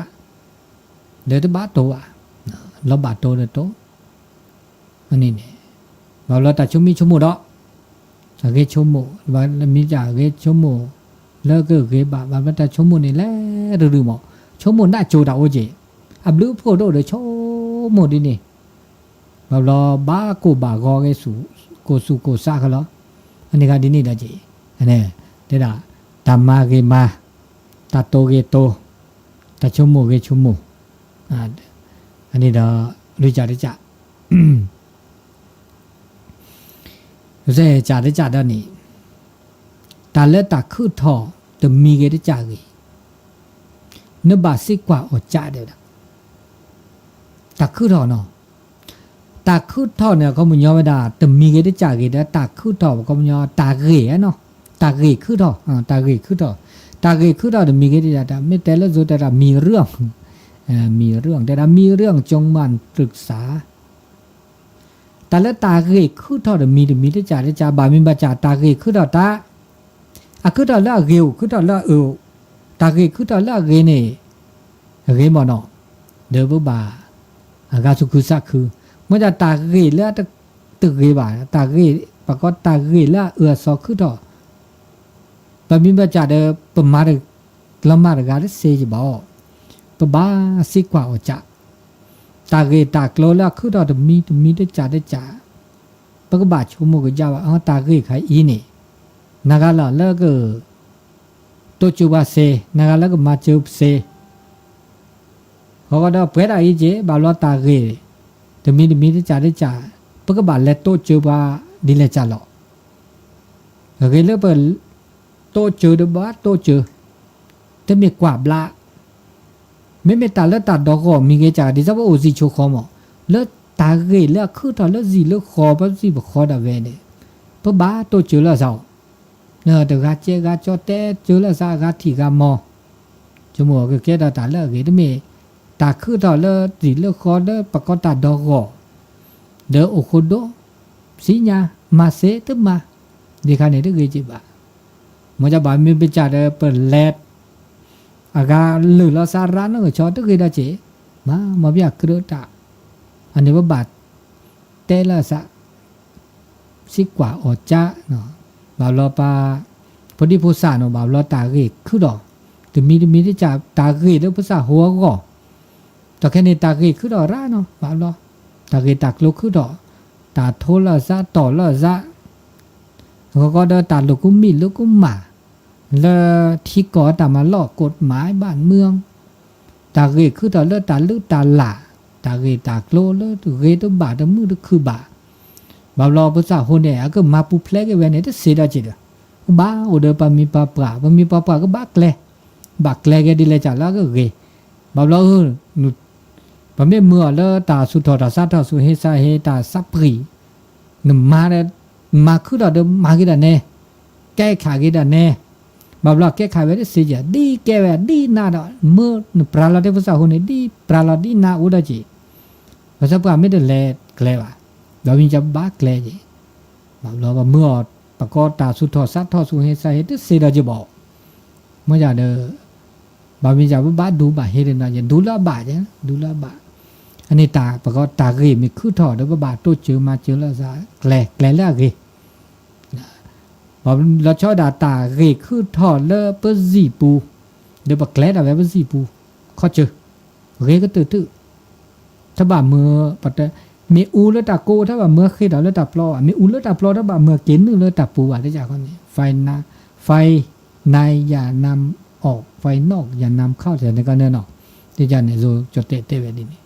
เดี๋ยวบาโตอ่ะแล้วบาโตเดโตอันนี้เนี่ยบาบลอตาชุมิชุมุดอกอะเกชุมุบามีจ่าเกชุมุแล้วก็เกบาบาตาชุมุนี่แหละดื้อๆหมอชุมุน่าโจดาโอเจอับลุโพโดเดชุมุดินี่บาบลอบาโกบากอเกสุโกซาคะลออันนี้ก็ดินี่ดาเจอันนี้เดดาตามาเกมาตาโตเกโตตาชุมุเกชุมุอันนี้ดารู้จักได้จ้ะรู้จักจ่าได้จ้ะดานี่ตาเล็ตาคือทอตมีเกได้จ่าเกเนบาสิกว่าออจ่าเด้อตาคือทอเนาะตาคือทอเนี่ยก็มันยอมได้ตมีเกได้จ่าเกได้ตาคือทอก็มันยอตาเกเนาะตาเกคือทอตาเกคือทอตมีเกได้จ่าไม่แต่ละสุดแต่มีเรื่องแต่ละมีเรื่องจงมันปรึกษาแต่ละตาเกคือทอมีได้จ่าบามีบาจ่าตาเกคือทอตาอะคือทอละเกวคือทอละตาเกคือทอละเกนี่เกมอเนาะเดบบาอากาสุกุสักคือเมื่อจะตาเกละตึกเกบาตาเกปะก็ตาเกละซอคือทอบามีบาจ่าเดปมาดละมาดกาเซจิบ่ปะบาสิกว่าอจ่าตาเกตากโลละคือทอมีได้จ่าปะก็บาชุโมก็จ่าว่าตาเกไขอีนี่นากาละแล้วก็โตจูบาเซนากาละก็มาจูเซเขาก็ได้เปิดอะไรเจ๊บาลอตาเกแต่มีได้จ่าปะก็บาเลโตจูบาดิเลจ่าหรอเกเลยเปิดโตจูดบาโตจูแต่มีกว่าบลาไม่ตาแล้วตาดอกก็มีเกจ่าดิซะว่าโอซิโชคอมแล้วตาเกแล้วคือตอนแล้วสิแล้วคอปะสิบคอดาเวเนี่ยปะบาโตจูแล้วเจ้าเนอเดกาเจกาจอเตจูละซากาทีกามอจมัวก็เกดาตาละเกดเมตาคือตอละสิละคอละปะกอตาดอกอเดอโอโคโดสิญามาเซตมาดิคานี่เดเกจิบะมอจะบามีเปจาเดเปเลดอากาลือละสารานก็ชอตเกดาเจมาบิยากรตาอันนี้ว่าบาดเตละซะสิกว่าออจาเนาะบาลอปาพอดีผู้สานบาลอตาเกคือดอกแต่มีได้จ่าตาเกแล้วภาษาหัวก็แต่แค่ในตาเกคือดอกร้าเนาะบาลอตาเกตักโลคือดอกตาโทละซะต่อละซะเขาก็เดินตาลูกกุมีลูกกุหมาแล้วที่ก่อตามาลอกกฎหมายบ้านเมืองตาเกคือดอกเลือตาลึกตาหล่าตาเกตักโลแล้วเกตัวบาดมือคือบาบาลอภาษาโหเนี่ยก็มาปุเพลกเวเนี่ยจะเสียดายจิตบ้าโอเดปามีปาปราก็บักเลกดิเลจ่าแล้วก็เกบาลอนุปะเมเมื่อแล้วตาสุทอตาซาทอสุเฮซาเฮตาซับปรีนมาเดมาคือดอมากิดาเนแก้ขากิดาเนบาลอแก้ขาเวเสียดีแก้เวดีนาดเมื่อปราลาเดภาษาโหเนี่ยดีปราลาดีนาอุดาจิภาษาปราไม่ได้เลแกลว่าเรามีจะบ้าแกลจีเราว่าเมื่อปะกอตาสุทอสัตทอสุเฮซาเฮตเสดาจะบอกเมื่อจะเดบามีจะบ้าดูบ้าเฮเรนะจะดูละบาจ้ะดูละบาอันนี้ตาปะกอตาเกมีคือทอเดบาโตเจอมาเจอละซาแกลละเกบ บ่เราชอดาตาเรคือทอเลเปซีปูเดบักแกลดาเวเปซีปูข้อเจอเรก็ตื้อถ้าบ่าเมื่อปัตเมอูเลตาโกถ้าบ่าเมื่อเคดาเลตาปลอเมอูเลตาปลอถ้าบ่าเมื่อเกณฑ์นึงเลตาปูอ่ะได้จากคนนี้ไฟในอย่านำออกไฟนอกอย่านำเข้าแต่ในก็เนื้อเนาะที่จะเนี่ยโจเตเตเวดินี่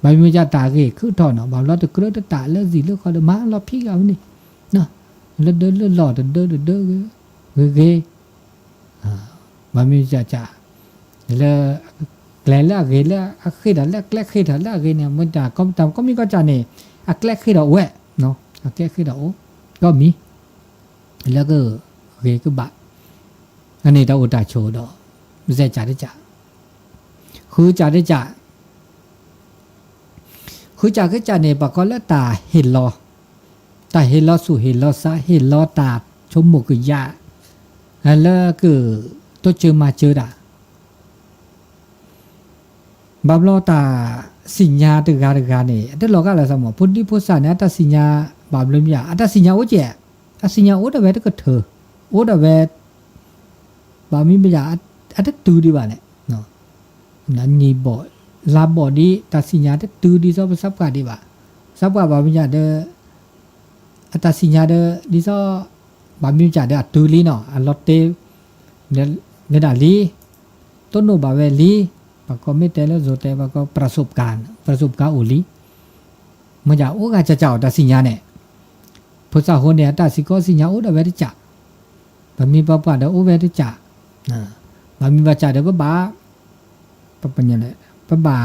บางมีจะตาเกคือทอเนาะบ่เราตะเกลือตะตาเลสิเลขอเดมาเราพี่เอานี่เนาะเลเดเลหลอดเดเกบางมีจะเลแกลละเกละอะเคดาละแกลเคดาละเกเนี่ยมันจะก็ตามก็มีก็จะเนี่ยอะแกลเคดาแวะเนาะอะแกลเคดาโอก็มีแล้วก็เกก็บะอันนี้เราอุตาโชดไม่ใช่จ่าได้จ่าคือจ่าได้จ่าคือจ่าก็จ่าเนี่ยปะก็แล้วตาเห็นรอตาเห็นรอสู่เห็นรอซะเห็นรอตาชมหมกยาแล้วก็ตัวเจอมาเจอด่าบับลอตาสิญญาตกาเนี่ยแต่เราก็อะไรสมอพุทธิพุทธะเนี่ยตาสิญญาบับลมยาตาสิญญาโอเจตาสิญญาโอเดเวตก็เธอโอเดเวบามีไม่อยากอัดตูดีบ้าเนี่ยเนาะนั่นนี่บ่ลาบ่ดีตัดสินญาณตูดีซะซับกาดีบ้าซับกาบามีอยากเดอตัดสินญาณเดดีซะบามีอยากเดตูลีเนาะอัลลอตเตเนี่ยดาลีต้นโนบาเวลีปะก็ไม่แต่แล้วโจแต่ปะก็ประสบการณ์อุลีมันอยากโอ้กาจะเจ้าตัดสินญาณเนี่ยพุทธะคนเนี่ยตัดสิก็สินญาณโอ้เดเวดิจ่าบามีปะปะเดโอเวดิจ่าบามีบาจ่าเดบบ้าปะปัญญาเลยปะบ้า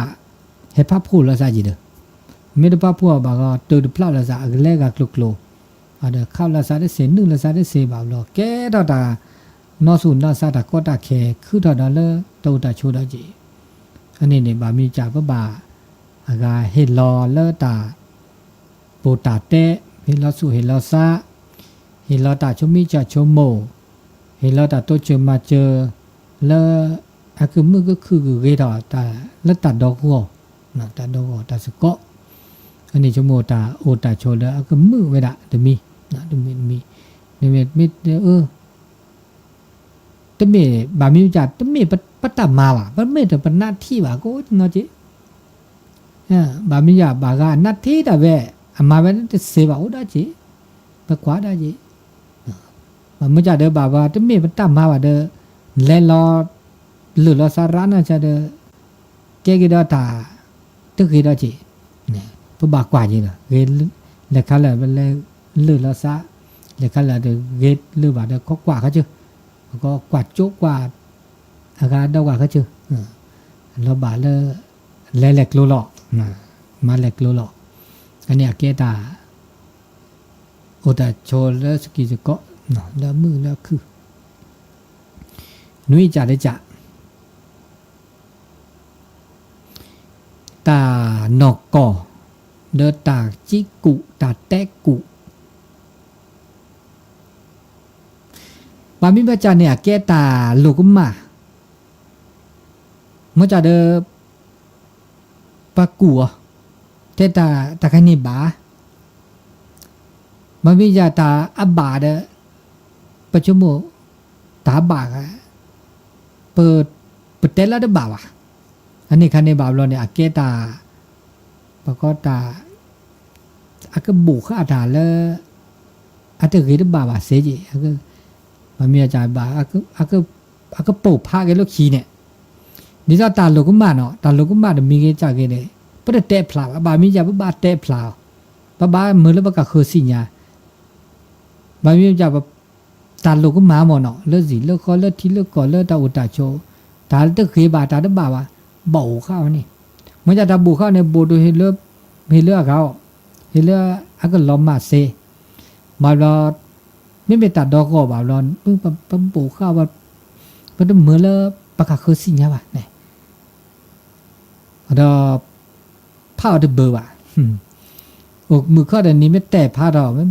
เฮพับพูดละซาจีเดไม่ได้พับพูดบาก็ตัวดุพลาละซาอักเล่กับกลุกๆเดข้าวละซาได้เสนึงละซาได้เสบาลอแกดอตานอสุนละซาตะก็ตะแคคือดอตาเลตัวตาชูดาจีอันนี้เนี่ยบามีจ่าปะบ้าอากาเฮลอเลตาปูตาเตเฮลอสุเฮลอซาเฮลอตาชมิจ่าชมโมเฮลอตาตัวเจอมาเจอแล้วอาคือมือก็คือเกดอตาแล้วตัดดอกหัวนะตัดดอกหัวตัดสกออันนี้ชโมตาโอตาโชแล้วอาคือมือเวดะตะมีนะตะมีมีตะมีบามีจัดตะมีปะตามาว่ะปะมีแต่ปะหน้าที่ว่ะก็เนาะจิบามียาบากาหน้าที่ตะเวอามาเวตะเสบาโอดาจิปะกว่าดาจิมันจะเดอบาว่าจะมีมันตามมาว่าเดอเลลอหรือลอสารานะจะเดอเกกิดาตาตึกกิดาจีเนี่ยพบากว่าจีนะเกเลขาละเป็นเลหรือลอสาเลขาละเดอเกหรือว่าเดอก็กว่าเขาเจอก็กว่าจุกว่าอาการดาวาเขาเจอเราบาเลเลเล็กโลหลอกมาเล็กโลหลอกอันนี้เกตาโอตาโชเลสกิจก็เนาะแล้วมือแล้วคือนุ้ยจ่าได้จ่าตานอกก่อเดอตาจิกุตาแตกุบามิบาจาเนี่ยแกตาลูกมาเมื่อจ่าเดอปะกัวเตตาตะคันนี่บาบามิจาตาอับบาเดปัจจุบันตาบากเปิดเตลาได้บ่าวอันนี้คันในบ่าวเราเนี่ยเกตาปะก็ตาอักบุข้าตาแล้วอัตเกได้บ่าวเสียจีอักมันมีอาจารย์บ่าอักปูผ้าแกลูกขี้เนี่ยนี่จะตาลูกมาเนาะตาลูกมาเดี๋ยวมีเกจ่าเกเนี่ยเปิดเตะพลาวบ่ามีจะบ่าเตะพลาวบ่ามือแล้วบ่ก็คือสิญญาบ่ามีจะตาลูกมาหมดเนาะเลือดสีเลือดคอเลือดที่เลือดก่อเลือดตาอุตาโชตาตะเขียบาตาตะบ่าวบ่าวข้าวนี่มันจะตาบูข้าวในบูดูเฮเลือเขาเฮเลืออักล้อมมาเซบ่าวรอไม่เป็นตัดดอกก็บ่าวรอเพิ่งปั๊มบูข้าวว่าเพิ่นเหมือนแล้วปะกะคือสิญญาว่ะเนี่ยดอผ้าตะเบอว่ะอกมือข้อเดี๋ยวนี้ไม่แต่ผ้าดอกมัน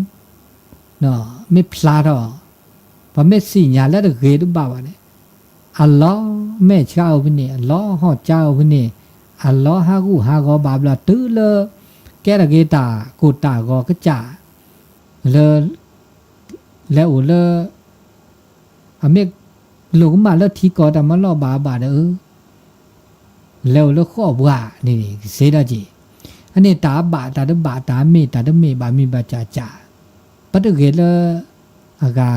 เนาะไม่พลาดอกพอไม่สิญญาแล้วตะเกดบ่าวเนี่ยอัลลอฮ์แม่เจ้าพุ่นนี่อัลลอฮ์ฮอดเจ้าพุ่นนี่อัลลอฮ์ฮากูฮากอบาบลาตื้อเลแกตะเกตากูตาก็กะจ่าเลแล้วเล อเมกลูกมาแล้วทีก่อแต่มาล่อบาบาเด้อแล้วข้อว่านี่เสดาจีอันนี้ตาบาตาเดบาตาเมตาเดเมบามีบาจาจาปัตเกลอากา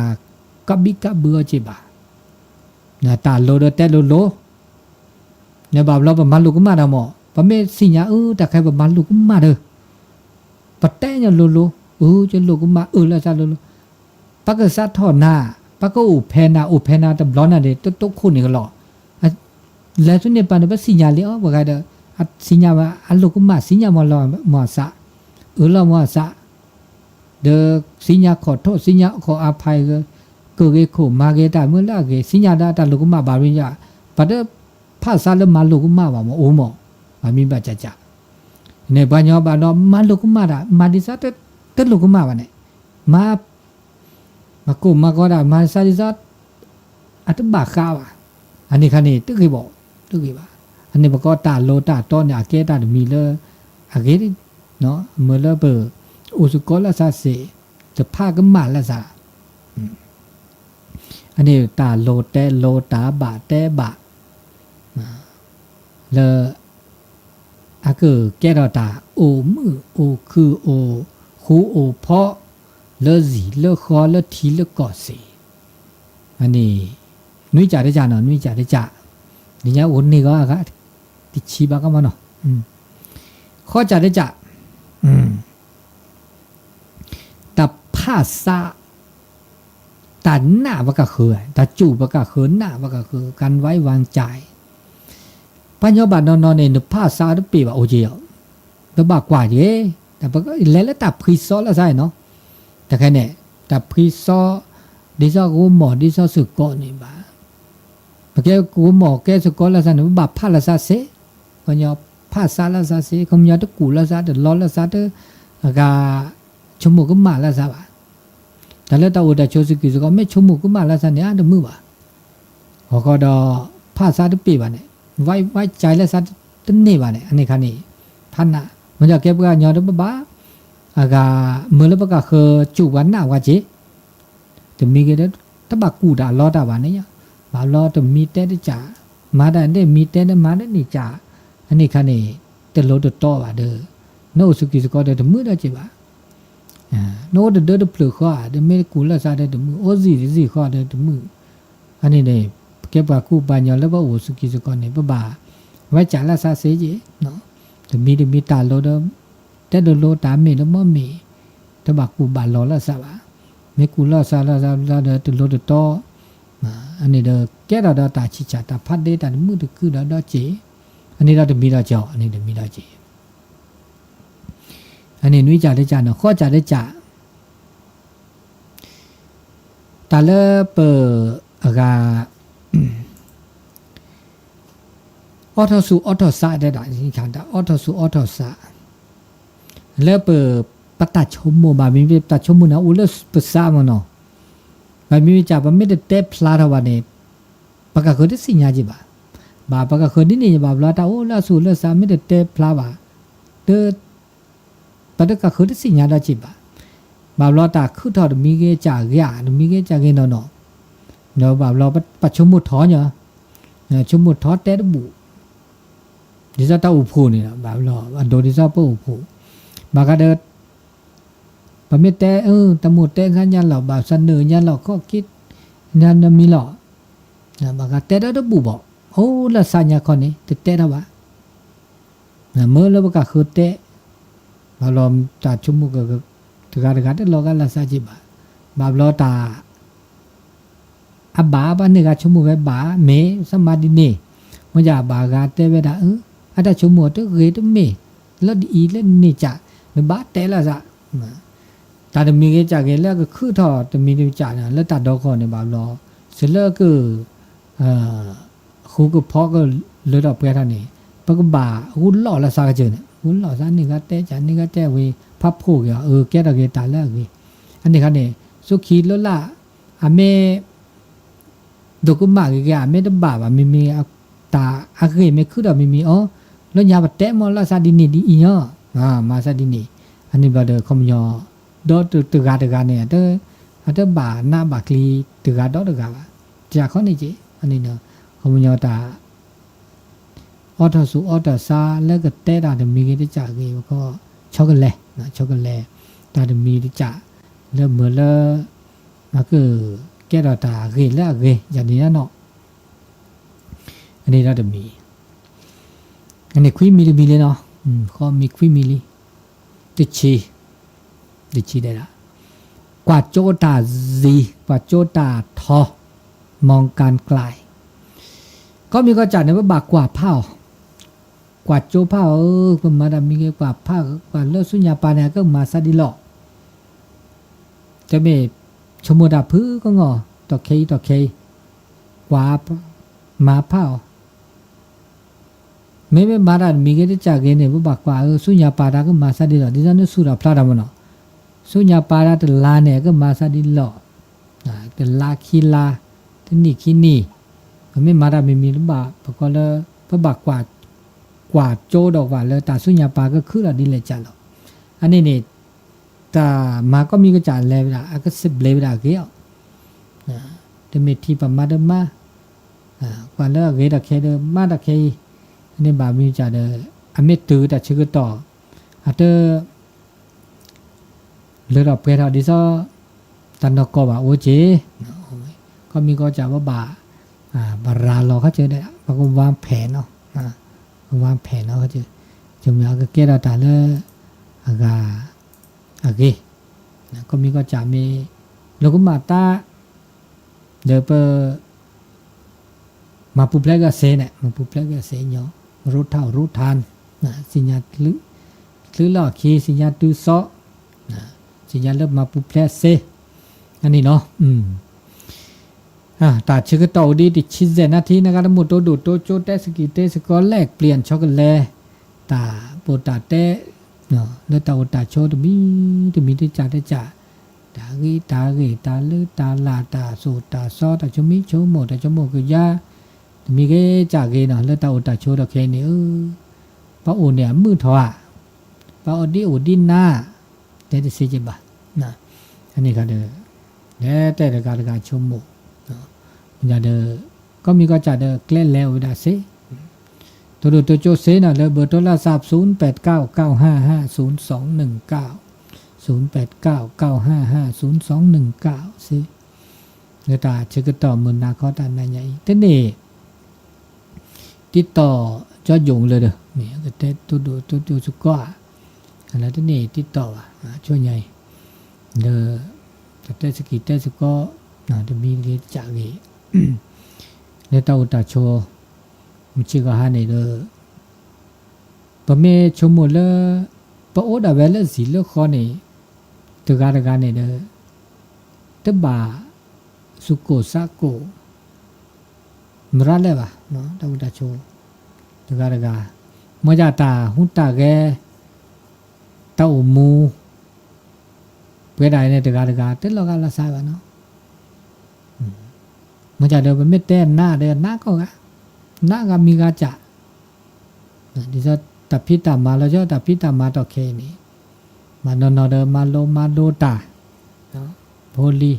กับบิกับเบือจีบานะตาโลเดแต่โลเนี่ยบาเราประมาณลูกมาดามอปะเมสิญญาตะใครประมาณลูกมาเด้อปะแต่เนี่ยโลจะลูกมาละซาโลปักสัตทอนาปักอูเพนาตะบลอนาเดตุกคู่นี่ก็หลอแล้วสุเนี่ยปานบสิญญาเลยบ่ก็เด้อสิญญาว่าอันลูกมาสิญญามาลอมาซะละมาซะเดสิญญาขอโทษสิญญาขออภัยก็เกโคมาเกตาเมื่อละเกสิญญาตาลูกมาบาริญญาปะเดภาษาละมาลูกมาบ่โอมบามีบาจะจะเนี่ยบัญญัติบาเนาะมาลูกมาดามาดิซะเตลูกมาบ่เนี่ยมากูมาก็ได้มาซาดิซะอัตบะคาวะอันนี้คันนี้ตึกกี่บ่ตึกกี่บาอันนี้บ่ก็ตาโลตาต้อนเนี่ยเกตามีเลอะเกดิเนาะเมื่อละเบออุสุกอละซาเสจะพาก็มาละซาอันนี้ตาโลเตโลตาบะเตบะเลอะคือแกดอตาโอมือโอคือโอคูโอเพาะเลสีเลคอเลทีเลกอสีอันนี้นุ้ยจ่าได้จ่าเนาะนุ้ยจ่าได้จ่านี่เนี่ยวันนี้ก็อะติชีบาก็มาเนาะข้อจ่าได้จ่าแต่ภาษาแต่หน้าว่าก็คือแต่จูบว่าก็คือหน้าว่าก็คือการไว้วางใจปัญญาบาลนอนในภาษาที่ปีว่าโอเจียวแต่บากกว่าเย่แต่ก็แล้วแต่พรีซอละใช่เนาะแต่แค่เนี่ยแต่พรีซอดิซอกูหมอดิซอสุกอนี่บ้าเมื่อกี้กูหมอแกสุกอละใช่เนี่ยบาพาละซาเสปัญญาภาษาละซาเสคำยาตะกูละซาเดลอละซาเดกาชมูก็มาละซาบ้าแต่แล้วตัวแต่โชสุกิสุกอไม่ชมูก็มาละซาเนี่ยเดมือบ้าเขาก็ดอภาษาที่ปีบ้าเนี่ยไว้ใจแล้วซะตึ้นนี่บาเนี่ยอันนี้คันนี้พันน่ะมันจะเก็บกันยอดบ้าอากาเมื่อแล้วก็คือจูวันหน้าว่าจีแต่มีกันถ้าบักกูด่าล้อด่าบานเนี่ยบาล้อแต่มีแต่ได้จ่ามาได้มีแต่ได้มาได้นี่จ่าอันนี้คันนี้แต่ล้อตัวโตบาเด้อโน้สุกิสก็เด้อมือได้จีบาโน้เด้อเปลือกข้อเด้อไม่กูละซาเด้อมือโอ้สิข้อเด้อมืออันนี้เนี่ยเก็บว่ากูปัญญาแล้วว่าโอสุกิสกอนเนี่ยบ่าไว้จ่าละซาเสจีเนาะแต่มีตาโลเด้อแต่โดโลตาเมแล้วบ่มีแต่บักกูบาลอละซะว่าไม่กูละซาละเด้อตุโลเด้อตออันนี้เด้อแกดาตาชิจาตาพัดเดตามือตะคือดาเจอันนี้เราจะมีดาเจ้าอันนี้เด้อมีดาเจอันนี้นุ้ยจ่าได้จ่าเนาะข้อจ่าได้จ่าตาเลเปอากาออโตสูออโตซาได้ด่าสิขันตาออโตสูออโตซาแล้วเปิดปตัดชมโมบามีปตัดชมโมนะอุลปซามเนาะบามีจ่าบาไม่ได้เตะพลาดวันนี้ปากกาคนที่สิญญาจีบาปากกาคนที่นี่บาลาตาโอลาสูลาซาไม่ได้เตะพลาบาเดปากกาคนที่สิญญาได้จีบาลาตาคือทอดมีเกจ่าเกียมีเกจ่าเกนเนาะเนาะบาลาปัดชมโมท้อเนาะชมโมท้อเตะบุดิซาตาอุพูนี่นะแบบรออันโดดิซาปอุพูบากาเดปะเมเตตะมุเตขันยันเหล่าบาสันเนยันเหล่าข้อคิดยันมีหล่อนะบากาเตดะบุบอกโอ้ละสัญญาคนนี้เตดะวะนะเมื่อแล้วบากาคือเตบาลอมตาชุมุกก็ตกาเตลอกาละซาจิบาลอตาอบาบาเนกาชุมุกเวบาเมสมาดิเนมันจะบากาเตเวดาอาจจะชมหมดเกตเมแล้วอีเล่นนี่จ่าหรือบาเตละซะตาจะมีเกจ่าเกแล้วก็คือทอจะมีจ่าเนี่ยแล้วตัดดอกก่อนเนี่ยบาลอเสร็จแล้วก็คูก็พอก็เลือดออกไปท่านนี่ปะก็บาหุ่นหล่อละซากเจเนี่ยหุ่นหล่อซะนี่ก็เตจ่านี่ก็เตเวพับโผกอ่ะแกตะเกตาแล้วกี่อันนี้ครับเนี่ยสุขีลละอเมดกุมาเกอเมตบาบามีตาอาเกไม่คือเราไม่มีอ๋อแล้วยาบัดเตะมอลาซาดินีดีอีเนาะมาซาดินีอันนี้บาเดอคอมยอดอตึกาเนี่ยเตอบ่าหน้าบากลีตึกาดอตึกา จากเขานี่จีอันนี้เนาะเขาไม่ยอมตาออเดอร์สูออเดอร์ซาแล้วก็เตะตาเดมีกันจากกี่ก็ช็อกโกแลตนะช็อกโกแลตตาเดมีจากแล้วเมื่อแล้วมันก็แก้ตาตาเกยแล้วเกยอย่างนี้นะเนาะอันนี้เราเดมีอันนี้คุยมีเลยเนาะก็มีคุยมีเลยติดชีได้ละกว่าโจตาซีกว่าโจตาทอมองการไกลก็มีก็จัดในว่าบากกว่าเผากว่าโจเผาก็มาดามีกว่าเผากว่าเลือดสุญญาปาเนี่ยก็มาซาดิหลอกจะไม่ชมดาพื้ก็งอต่อเคกว่ามาเผาไม่มาดามีก็จะจากเกณฑ์เนี่ยว่าบากกว่าสุญญาปาดาก็มาซาดิหลอกดิฉันนึกสุราพลาดามันเนาะสุญญาปาดาแต่ลาเนี่ยก็มาซาดิหลอกแต่ลาคีลาที่นี่คีนี่ไม่มาดาไม่มีหรือเปล่าเพราะก็เลยพระบากกว่าโจดอกว่าเลยตาสุญญาปาก็คือเราดีเลยจ้ะหรออันนี้เนี่ยตามาก็มีก็จ่ายเลยเวลาก็สิบเลยเวลาเกี่ยวแต่เมทีประมาณเดิมมากว่าแล้วเกี่ยวแต่แค่เดิมมาแต่แค่อันนี้บามีจ่ายเดิมอเมตือแต่ชื่อก็ต่ออาจจะเลือดออกไปเราดิซอตันดอกก็ว่าโอเจก็มีก็จ่ายว่าบาราเราเขาเจอได้เพราะก็วางแผนเนาะวางแผนเนาะเขาเจอจงมีอาก็เกล้าตาเลยอาเกก็มีก็จ่ามีแล้วก็มาตาเดี๋ยวไปมาปุ๊บแล้วก็เสเนี่ยมาปุ๊บแล้วก็เสเนาะรู้เท่ารู้ทันสิญญาหรือหลอกคีสิญญาดูซอสิญญาเริ่มมาปุ๊บแล้วเสอันนี้เนาะตาชื่อก็ต่อดีติดชิดเจนาทีนะครับทั้งหมดตัวดูดตัวโจเตสกีเตสก็แลกเปลี่ยนช็อกโกแลตตาโปตาเตเนาะแล้วตาโชตมีที่จ่าตากีตาลือตาลาตาโซตาซอตาชมิโชโมตาชโมก็ยามีแค่จ่าเกเนาะแล้วตาโชตะเคนี่พระโอเนี่ยมือถวะพระโอดินหน้าแต่จะเสียจบ้านะอันนี้ก็เด้อแต่การชมโมอย่าเด้อก็มีก็จะเด้อแกล้แล้วได้สิตัวโจเซน่ะเลยเบอร์โทรศัพท์0899550219 สิแล้วตาเช็คต่อมือนาคอตานาใหญ่แต่นี่ติดต่อจอดยงเลยเด้อนี่ก็แต่ตัวสุก้าอันนั้นแต่นี่ติดต่อช่วยใหญ่เด้อแต่สกิแต่สุก็จะมีเกจ่าเกแล้วตาโชมันชื่อก็หาในเด้อปะเมชมหมดเลยปะโอดาเวลสิเลขอนี่ตะการนี่เด้อตะบาสุโกซาโกมราเลบะเนาะตาโชตะการมะจาตาหุตาแกตาอมูเปได้เนี่ยตะการเตลกาลาซาบะเนาะมะจาเด้อเมเตหน้าเด้อหน้าก็นาก็มีกาจะดิจะตับพิตามาแล้วจะตับพิตามาต่อเคนี่มานอนเดมาโลตาเนาะโพลี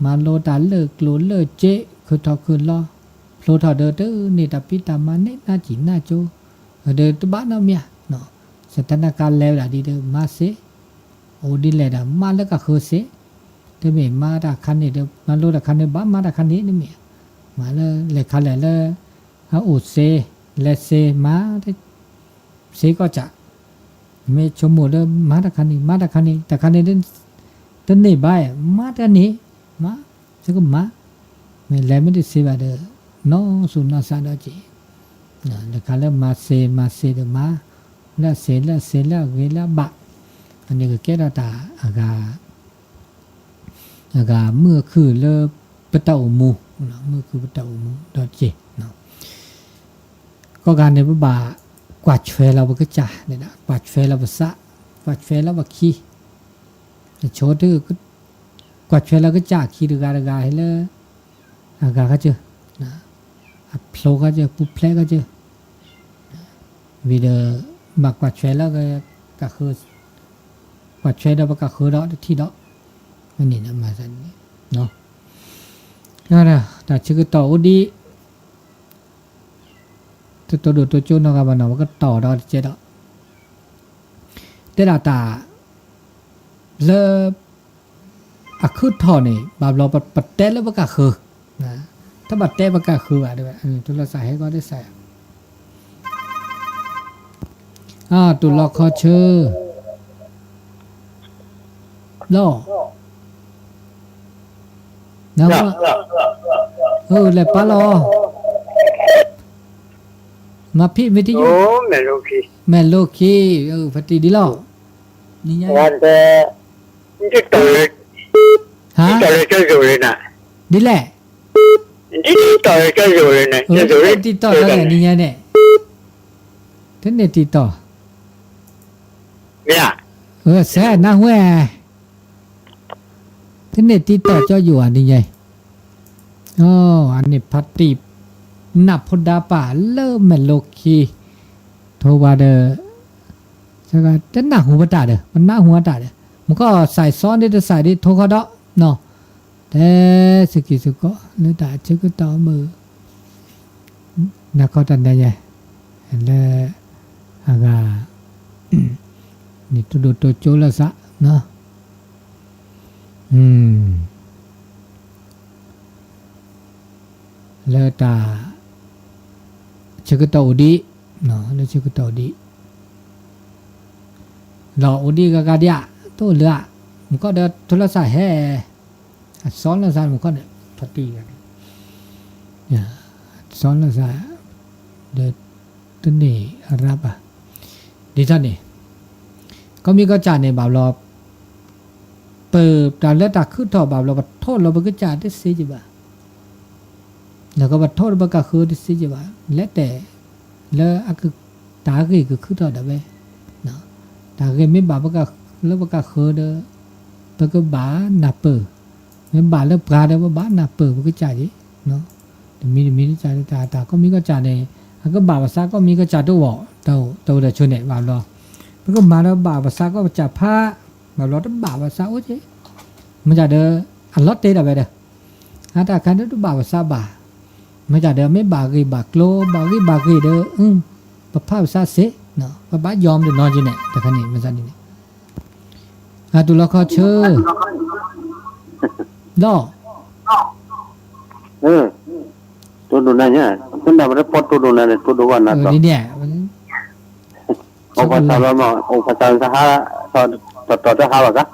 มาโลตาเลิกโลเลิกเจคือทอคือล้อโพทอเดอนี่ตับพิตามาเนี่ยน่าจีน่าโจเดอตบ้านเมียเนาะสถานการณ์แล้วล่ะดิเดมาเสโอดิเลดามาแล้วก็คือเสเดเมมาดาคันนี่เดมาโลดาคันนี่บ้ามาดาคันนี้นี่เมียมาเลยคันเลยอุดเซเลเซมาเซก็จะไม่ชมหมดเลยมาตะคันนี้แต่คันนี้ต้นนี่ใบมาตะนี้มาสักมาไม่เลยไม่ได้เซบาเดอน้องสุนัขสันดจีแล้วคันแล้วมาเซเดมาแล้วเซแล้วเวลาบะอันนี้ก็แก่ตาอากาเมื่อคือเลปะเตามูเมื่อคือปะเตามูดอจีเนาะก็การในบ่ากวาดเฟลเราก็จ่าเนี่ยนะกวาดเฟลเราก็สะกวาดเฟลเราก็ขี้โชว์ดื้อกวาดเฟลเราก็จ่าขี้ดูการให้เลยอากาก็เจอนะโผล่ก็เจอปุ๊บแผลก็เจอวิดีโอบักกวาดเฟลเราก็คือกวาดเฟลเราก็คือดอกที่ดอกอันนี้นะมาสันเนาะ Ada, dah cakap tahu di tu tu nak apa nak, kita tahu dah cerita. Tapi dah le aku tahu ni, babla petel le bekas ke,ถ้าบัดเตะbekas ke ada, tu lah saya kau ada saya. ตุลคอเชอร์ล่อนะว่าเลยปะลอมาพี่วิทยุแม่ลูกคีพอดีดิล่อนี่ไงวันแต่ที่ต่อที่ต่อจะอยู่เลยนะดิแหละที่ต่อจะอยู่เลยนะจะอยู่เลยที่ต่อแล้วนี่ไงเนี่ยท่านเนี่ยที่ต่อเนี่ยแซ่นะห้วยท่านเนี่ยที่ต่อเจ้าอยู่อันนี้ไงอันนี้พัดตีนับพดาป่าเริ่มแมโลคีโทบาเดอสักจะหน้าหัวตาเด้อมันหน้าหัวตาเด้อมันก็ใส่ซ้อนได้ใส่ได้โทเขาดอกเนาะแต่สกิสก็เนื้อตาชื่อก็ต่อมือนักก็ตันได้ไงแล้วอากานี่ตัวตัวโจละซะเนาะแล้วตาชื่อก็ต่อดีเนาะแล้วชื่อก็ต่อดีเราอุดีก็กาเดียตัวเรือมันก็เดินโทรศัพท์แห่ซ้อนละซานมันก็เนี่ยพัดตีกันเนี่ยซ้อนละซาเดินตัวนี้รับอ่ะดิท่านนี่ก็มีก็จ่าในบ่าวรอเปิดแต่แล้วตาขึ้นถอบบ่าวรอบัดโทษเราไปก็จ่าได้สิจิบ่าแล้วก็บัดโทษบัดก็คือได้สิจิบ่าและแต่แล้วคือตาคือขึ้นถอดได้ไหมเนาะตาคือไม่บ่าวบัดก็แล้วบัดก็คือเด้อบัดก็บ่าหน้าเปิดไม่บ่าแล้วปลาเด้อว่าบ่าหน้าเปิดบัดก็จ่าดิเนาะมีจ่าตาก็มีก็จ่าในก็บ่าวภาษาก็มีก็จ่าตัวเต่าเดชนเนี่ยบ่าวรอมันก็มาแล้วบ่าวภาษาก็จะผ้าบ่าวรอต้องบ่าวภาษาโอ้ยมันจะเด้ออันลอตเตอร์ไปเด้อแต่คันนั้นต้องบ่าวภาษาบ่ามันจะเด้อไม่บ่าวกี่บ่าวโกลบ่าวกี่บ่าวกี่เด้อภาษาเสเนาะบ่าวยอมเด้อนอนจีเนี่ยแต่คันนี้มันสั่นนี่ตุลคอเชอร์ล่อตัวดูนั่นเนี่ยคุณดาวได้ปอดตัวดูนั่นตัวดูวันนั้นนี่เนี่ยโอภาษาเรามาโอภาษาสหะต่อจะหาว่ากัน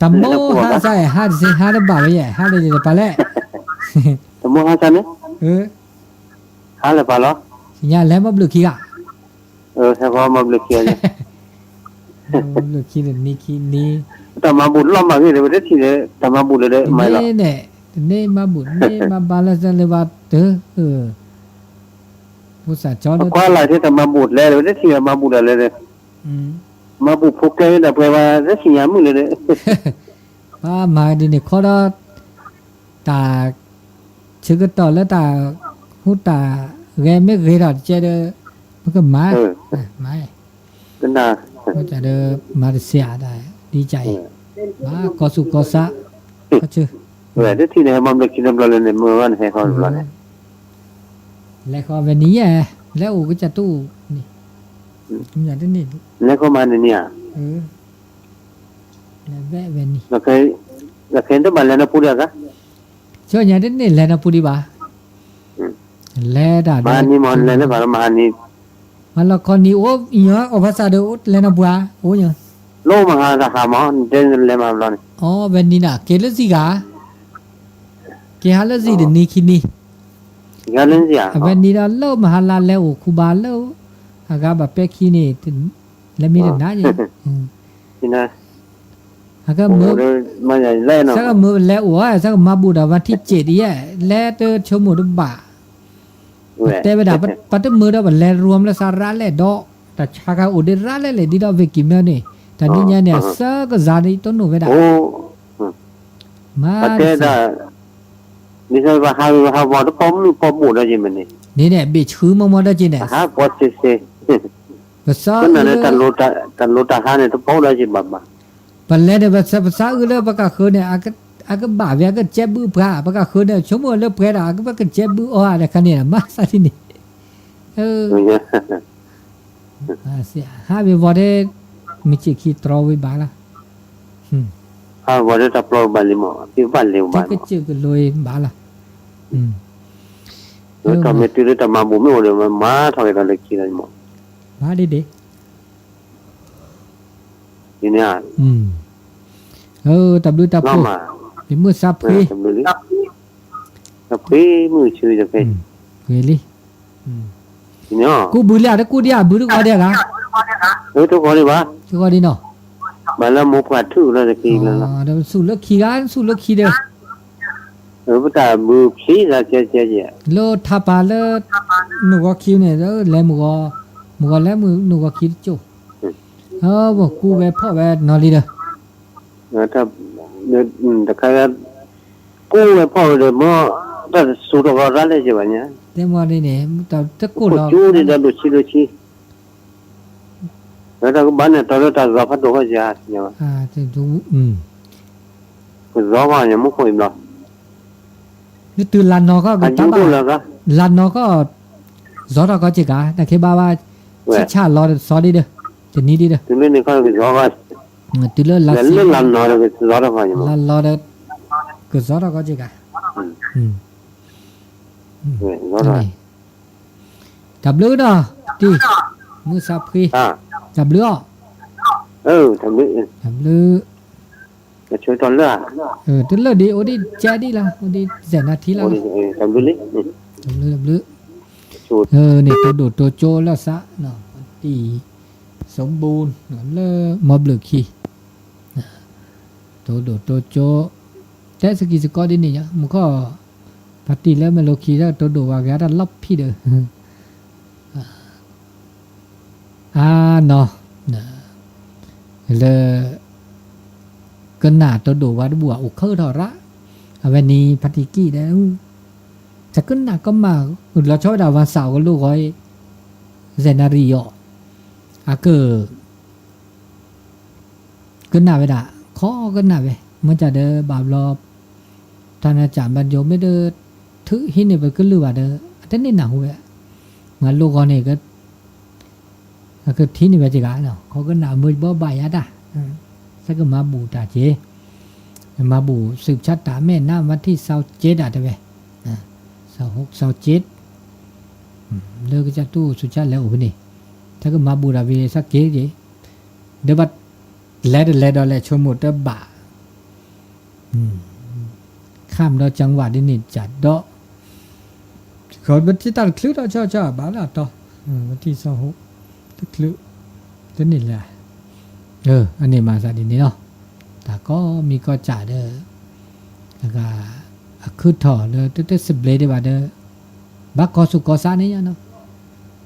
ตัมโมฮาใส่ฮาสิฮาได้บ่าวเลยฮาเลยไปแล้วตัมโมฮาใช่ไหมฮาเลยไปแล้วสิญาแล้วมาบลูคีกะใช่พอมาบลูคีเลยบลูคีนี่คีนี่แต่มาบุญล้อมมาที่เลยไม่ได้ที่เลยแต่มาบุญเลยไม่หรอกนี่มาบุญนี่มาบาลาจันเลยว่าภาษาจอดก็อะไรที่แต่มาบุญแล้วไม่ได้ที่มาบุญอะไรเลยมาบุญพกเลยแต่เพื่อว่าได้ที่ยามึงเลยมาดิเนี่ยเขาตาชื่อก็ต่อแล้วตาหูตาแกไม่เคยหรอกเจอมันก็มาก็น่าก็จะเดินมาเสียได้ดีใจมาก็สุก็ซะก็ชื่อได้ที่ไหนมันไม่คิดน้ำร้อนเลยเมื่อวันให้เขาร้อนแล้วก็วันนี้แล้วก็จะตู้นี่อย่างนี้แล้วก็มาเนี่ยแล้วแวะวันนี้แล้วเคยต้องมาแล้วนะพูดอะไรกันช่วยอย่างนี้แล้วนะพูดดีบ่าแล้วด่ามานี่มันแล้วนะบ่ามานี่มาแล้วคนนี้โอ้ยอ๋อภาษาเดียวแล้วนะบัวโอ้ยโลมาหาสหามเดินเลยมาแล้วอ๋อวันนี้นะเกลือสิกาเกลือละสิเดี๋ยวนี้คิดนี่ยาเล่นสิอ่ะวันนี้เราเล่ามาหาลาแล้วคูบาเล่าอากาแบบเป็กขี้นี่แล้วมีแต่หน้าอย่างนี่นะอากาเมื่อมาใหญ่เล่นเนาะสักเมื่อแล้วโอ้ยสักมาบูดาวันที่7เนี่ยแล้วเตอชมหมดบ่าแต่เวลาปัตตมือเราแบบแล้วรวมแล้วสาระแล้วดอกแต่ชาคาอุดระแล้วเลยดีเราเวกิมเนี่ยแต่นี่เนี่ยสักจานีต้นหนูเวลามาแต่ได้นี่ใช่ป่ะฮาวอดพอบูดได้ยินมั้ยนี่เนี่ยบิชื่อมอได้ยินเนี่ยฮะพอสิภาษานั่นแหละตันโลตาฮาเนี่ยพอได้ยินบ่บ่ปันแล้วเนี่ยภาษาอื่นแล้วปะกะคือเนี่ย agak ba ya ke jebu bra ba ka khone chomo le pre da agak ba ke jebu o ada kan ya ma sa ni asia ha be bode mi chi ki tro we ba la ha bode ta pro ba li mo ti ba le ba ke chi ke loi ba la ta me ti ta ma bu me o le ma tho ke ta le ki la mo ba de de ni ne tập lui tập lo cô ma để mưa sắp khi ta le ta phi mu chu ja ke về đi ni no cô bự là đấy cô đi à bự được qua đây à to ko le ba chứ qua đi nào ba la mo pa thu la ki la đâu sụt lớp khí đây bu ta bu phi la che che che lơ tháp à lơ nụ có khí này đó lấy một cái lấy nụ có khí chỗ bộ cô về phò về nó đi đâu ta ta ka ku we po le mo ta su do ra le je ba nya thế mà đây này tao tất cô ko lo chu ni da lu chi ta ko ba ne ta ta ga fa do ga ja nya thế chú ko zo ba nya mo ko im la nếu từ lần nó có an cái ju tám ko à la ga lần nó có gió đó có chỉ cả là khi ba chỉ cha lo được xóa đi được thì ní đi được tu ne ko zo ga từ lơ là le la no ga zo da ba nya là lo được cái gió đó có gì cả zo da tập lứa đó đi mưa sắp khi tập lứa ta mi tập lứa ta chu to la tức là đi đi che đi là đi giải là thí là ta mi li tập lứa chu này tôi đổ tôi cho là xã nó đi sống bùn nó là mập lửa khi tôi đổ tôi cho thế sự kỳ sự có đi này nhá một có phát đi lên mà lô khi đó tôi đổ vào cái đó lóc phi được nó là cái nào tôi đổ vào bùa ủ khơi thọ ra ở bên này phát đi kỳ đấy chắc cái nào có mà là cho đào vào sào cái lô gói scenario cái nào vậy đã khó cái nào vậy mới trả được bảo lo thằng chạm bàn vô mới được thứ hin này với cái lừa được thế nên nào vậy mà lô con này cái thi này về chỉ cái nào có cái nào mới bỏ bài á đã sẽ cái mà bù trả chế mà bù sự chất trả mẹ namวันที่sau chết đã thế vậy sau chết lơ cái chất tu sự chất lẽ ở bên nàyถ้าก็มาบูราวีสักเก๋จีเดี๋ยวบัดแลดอแลชมหมดบะข้ามเราจังหวะนี้จัดดอกขอบัดที่ตัดคลึดจ้าบาลาต่อวันที่26ตัดคลึตัวนี้แหละอันนี้มาซะดีนี้เนาะแต่ก็มีก็จ่าเด้อแล้วก็คือถอเด้อตึ๊ดๆสิบเลยได้บ่เด้อบักกอสุกอซานี่เนาะ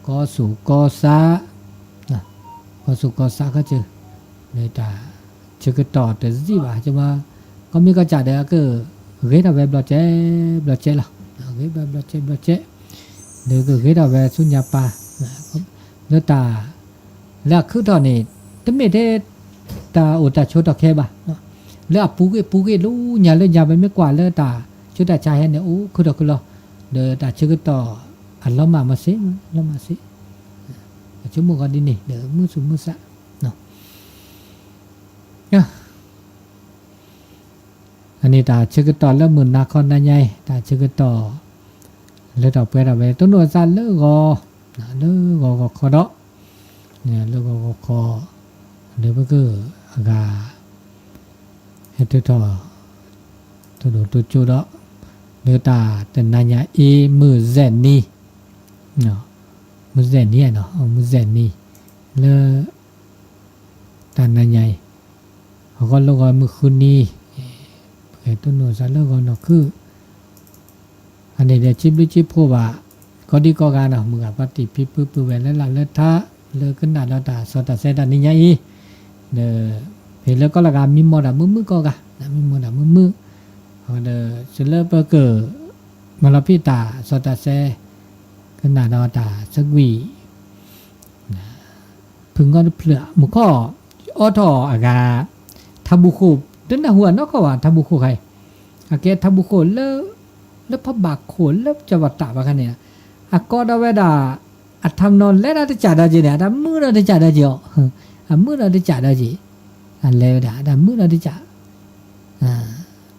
ก็สู่ก็ซาก็สู่ก็ซาก็เจอเลยตาเจอก็ต่อแต่สิว่าจะมาก็มีก็จ่าเด้อก็เกดาเวบลอเจล่ะเกดาบลอเจเด้อก็เกดาเวสุญญาปาแล้วตาแล้วคือตอนนี้ตึไม่ได้ตาโอตาโชตะแค่บ่แล้วปูเกรู้อย่าเลยอย่าไปไม่กว่าแล้วตาชุดตาชายเนี่ยโอ้คือดอกคือรอเด้อตาเจอก็ต่ออันล้อมาเสล้อมาเสชั่วโมงก็ดีนี่เดี๋ยวมือสูมือสะเนาะอันนี้ตาเชื่อต่อแล้วหมื่นนาคอนนายใหญ่ตาเชื่อต่อแล้วต่อไปเราไปต้นหัวซันเลิกกอคอดอเนี่ยเลิกกอเดี๋ยวก็อากาเฮ็ดต่อตัวจูดอเดี๋ยวตาแต่นายใหญ่มือแซนนี่เนาะมือแซนนี่เนาะมือแซนนี่แล้วตานายใหญ่เขาก็ลงมือคืนนี้ไอ้ต้นหนูสันแล้วก็เนาะคืออันนี้เดี๋ยวชิบพวกว่าก็ดีก็การเนาะมือกับปฏิพิปื้อแหวนแล้วหลังแล้วท้าเลิกขึ้นหน้าแล้วตาสตาเซดานี่ใหญ่เด้อเห็นแล้วก็ละกันมีหมดอ่ะมือก็กะมีหมดอ่ะมือเด้อเสร็จแล้วเกิดมาลพิตาสตาเซขนาดเราตาสักวีพึงก็เปลือกมุก็ออทออากาทาบุคุตั้งแต่หัวเนาะก็ว่าทาบุคุใคร อาเกทับุโคเลพบากโคเลจะวัตตะบะกันเนี่ยอากอดเวดาอัทำนอนและได้จ่าได้จีเนี่ยดามือได้จ่าได้จีอ๋อมือได้จ่าได้จีอันเลวดามือได้จ่า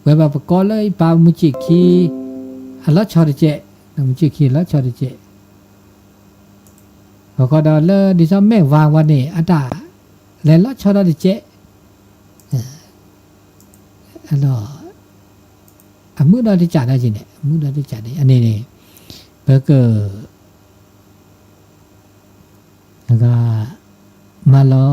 เวบาปกอเลยปามุจิคีอัลลอฮ์ชอดเจมุจิคีอัลลอฮ์ชอดเจพอก็ดอเลดิซอมแม่วางวันนี้อัตาและลอชอดเจอัลลอฮ์มือได้จ่าได้จีเนี่ยมือได้จ่าได้อันนี้เนี่ยเบอร์เกอร์แล้วก็มาล้อ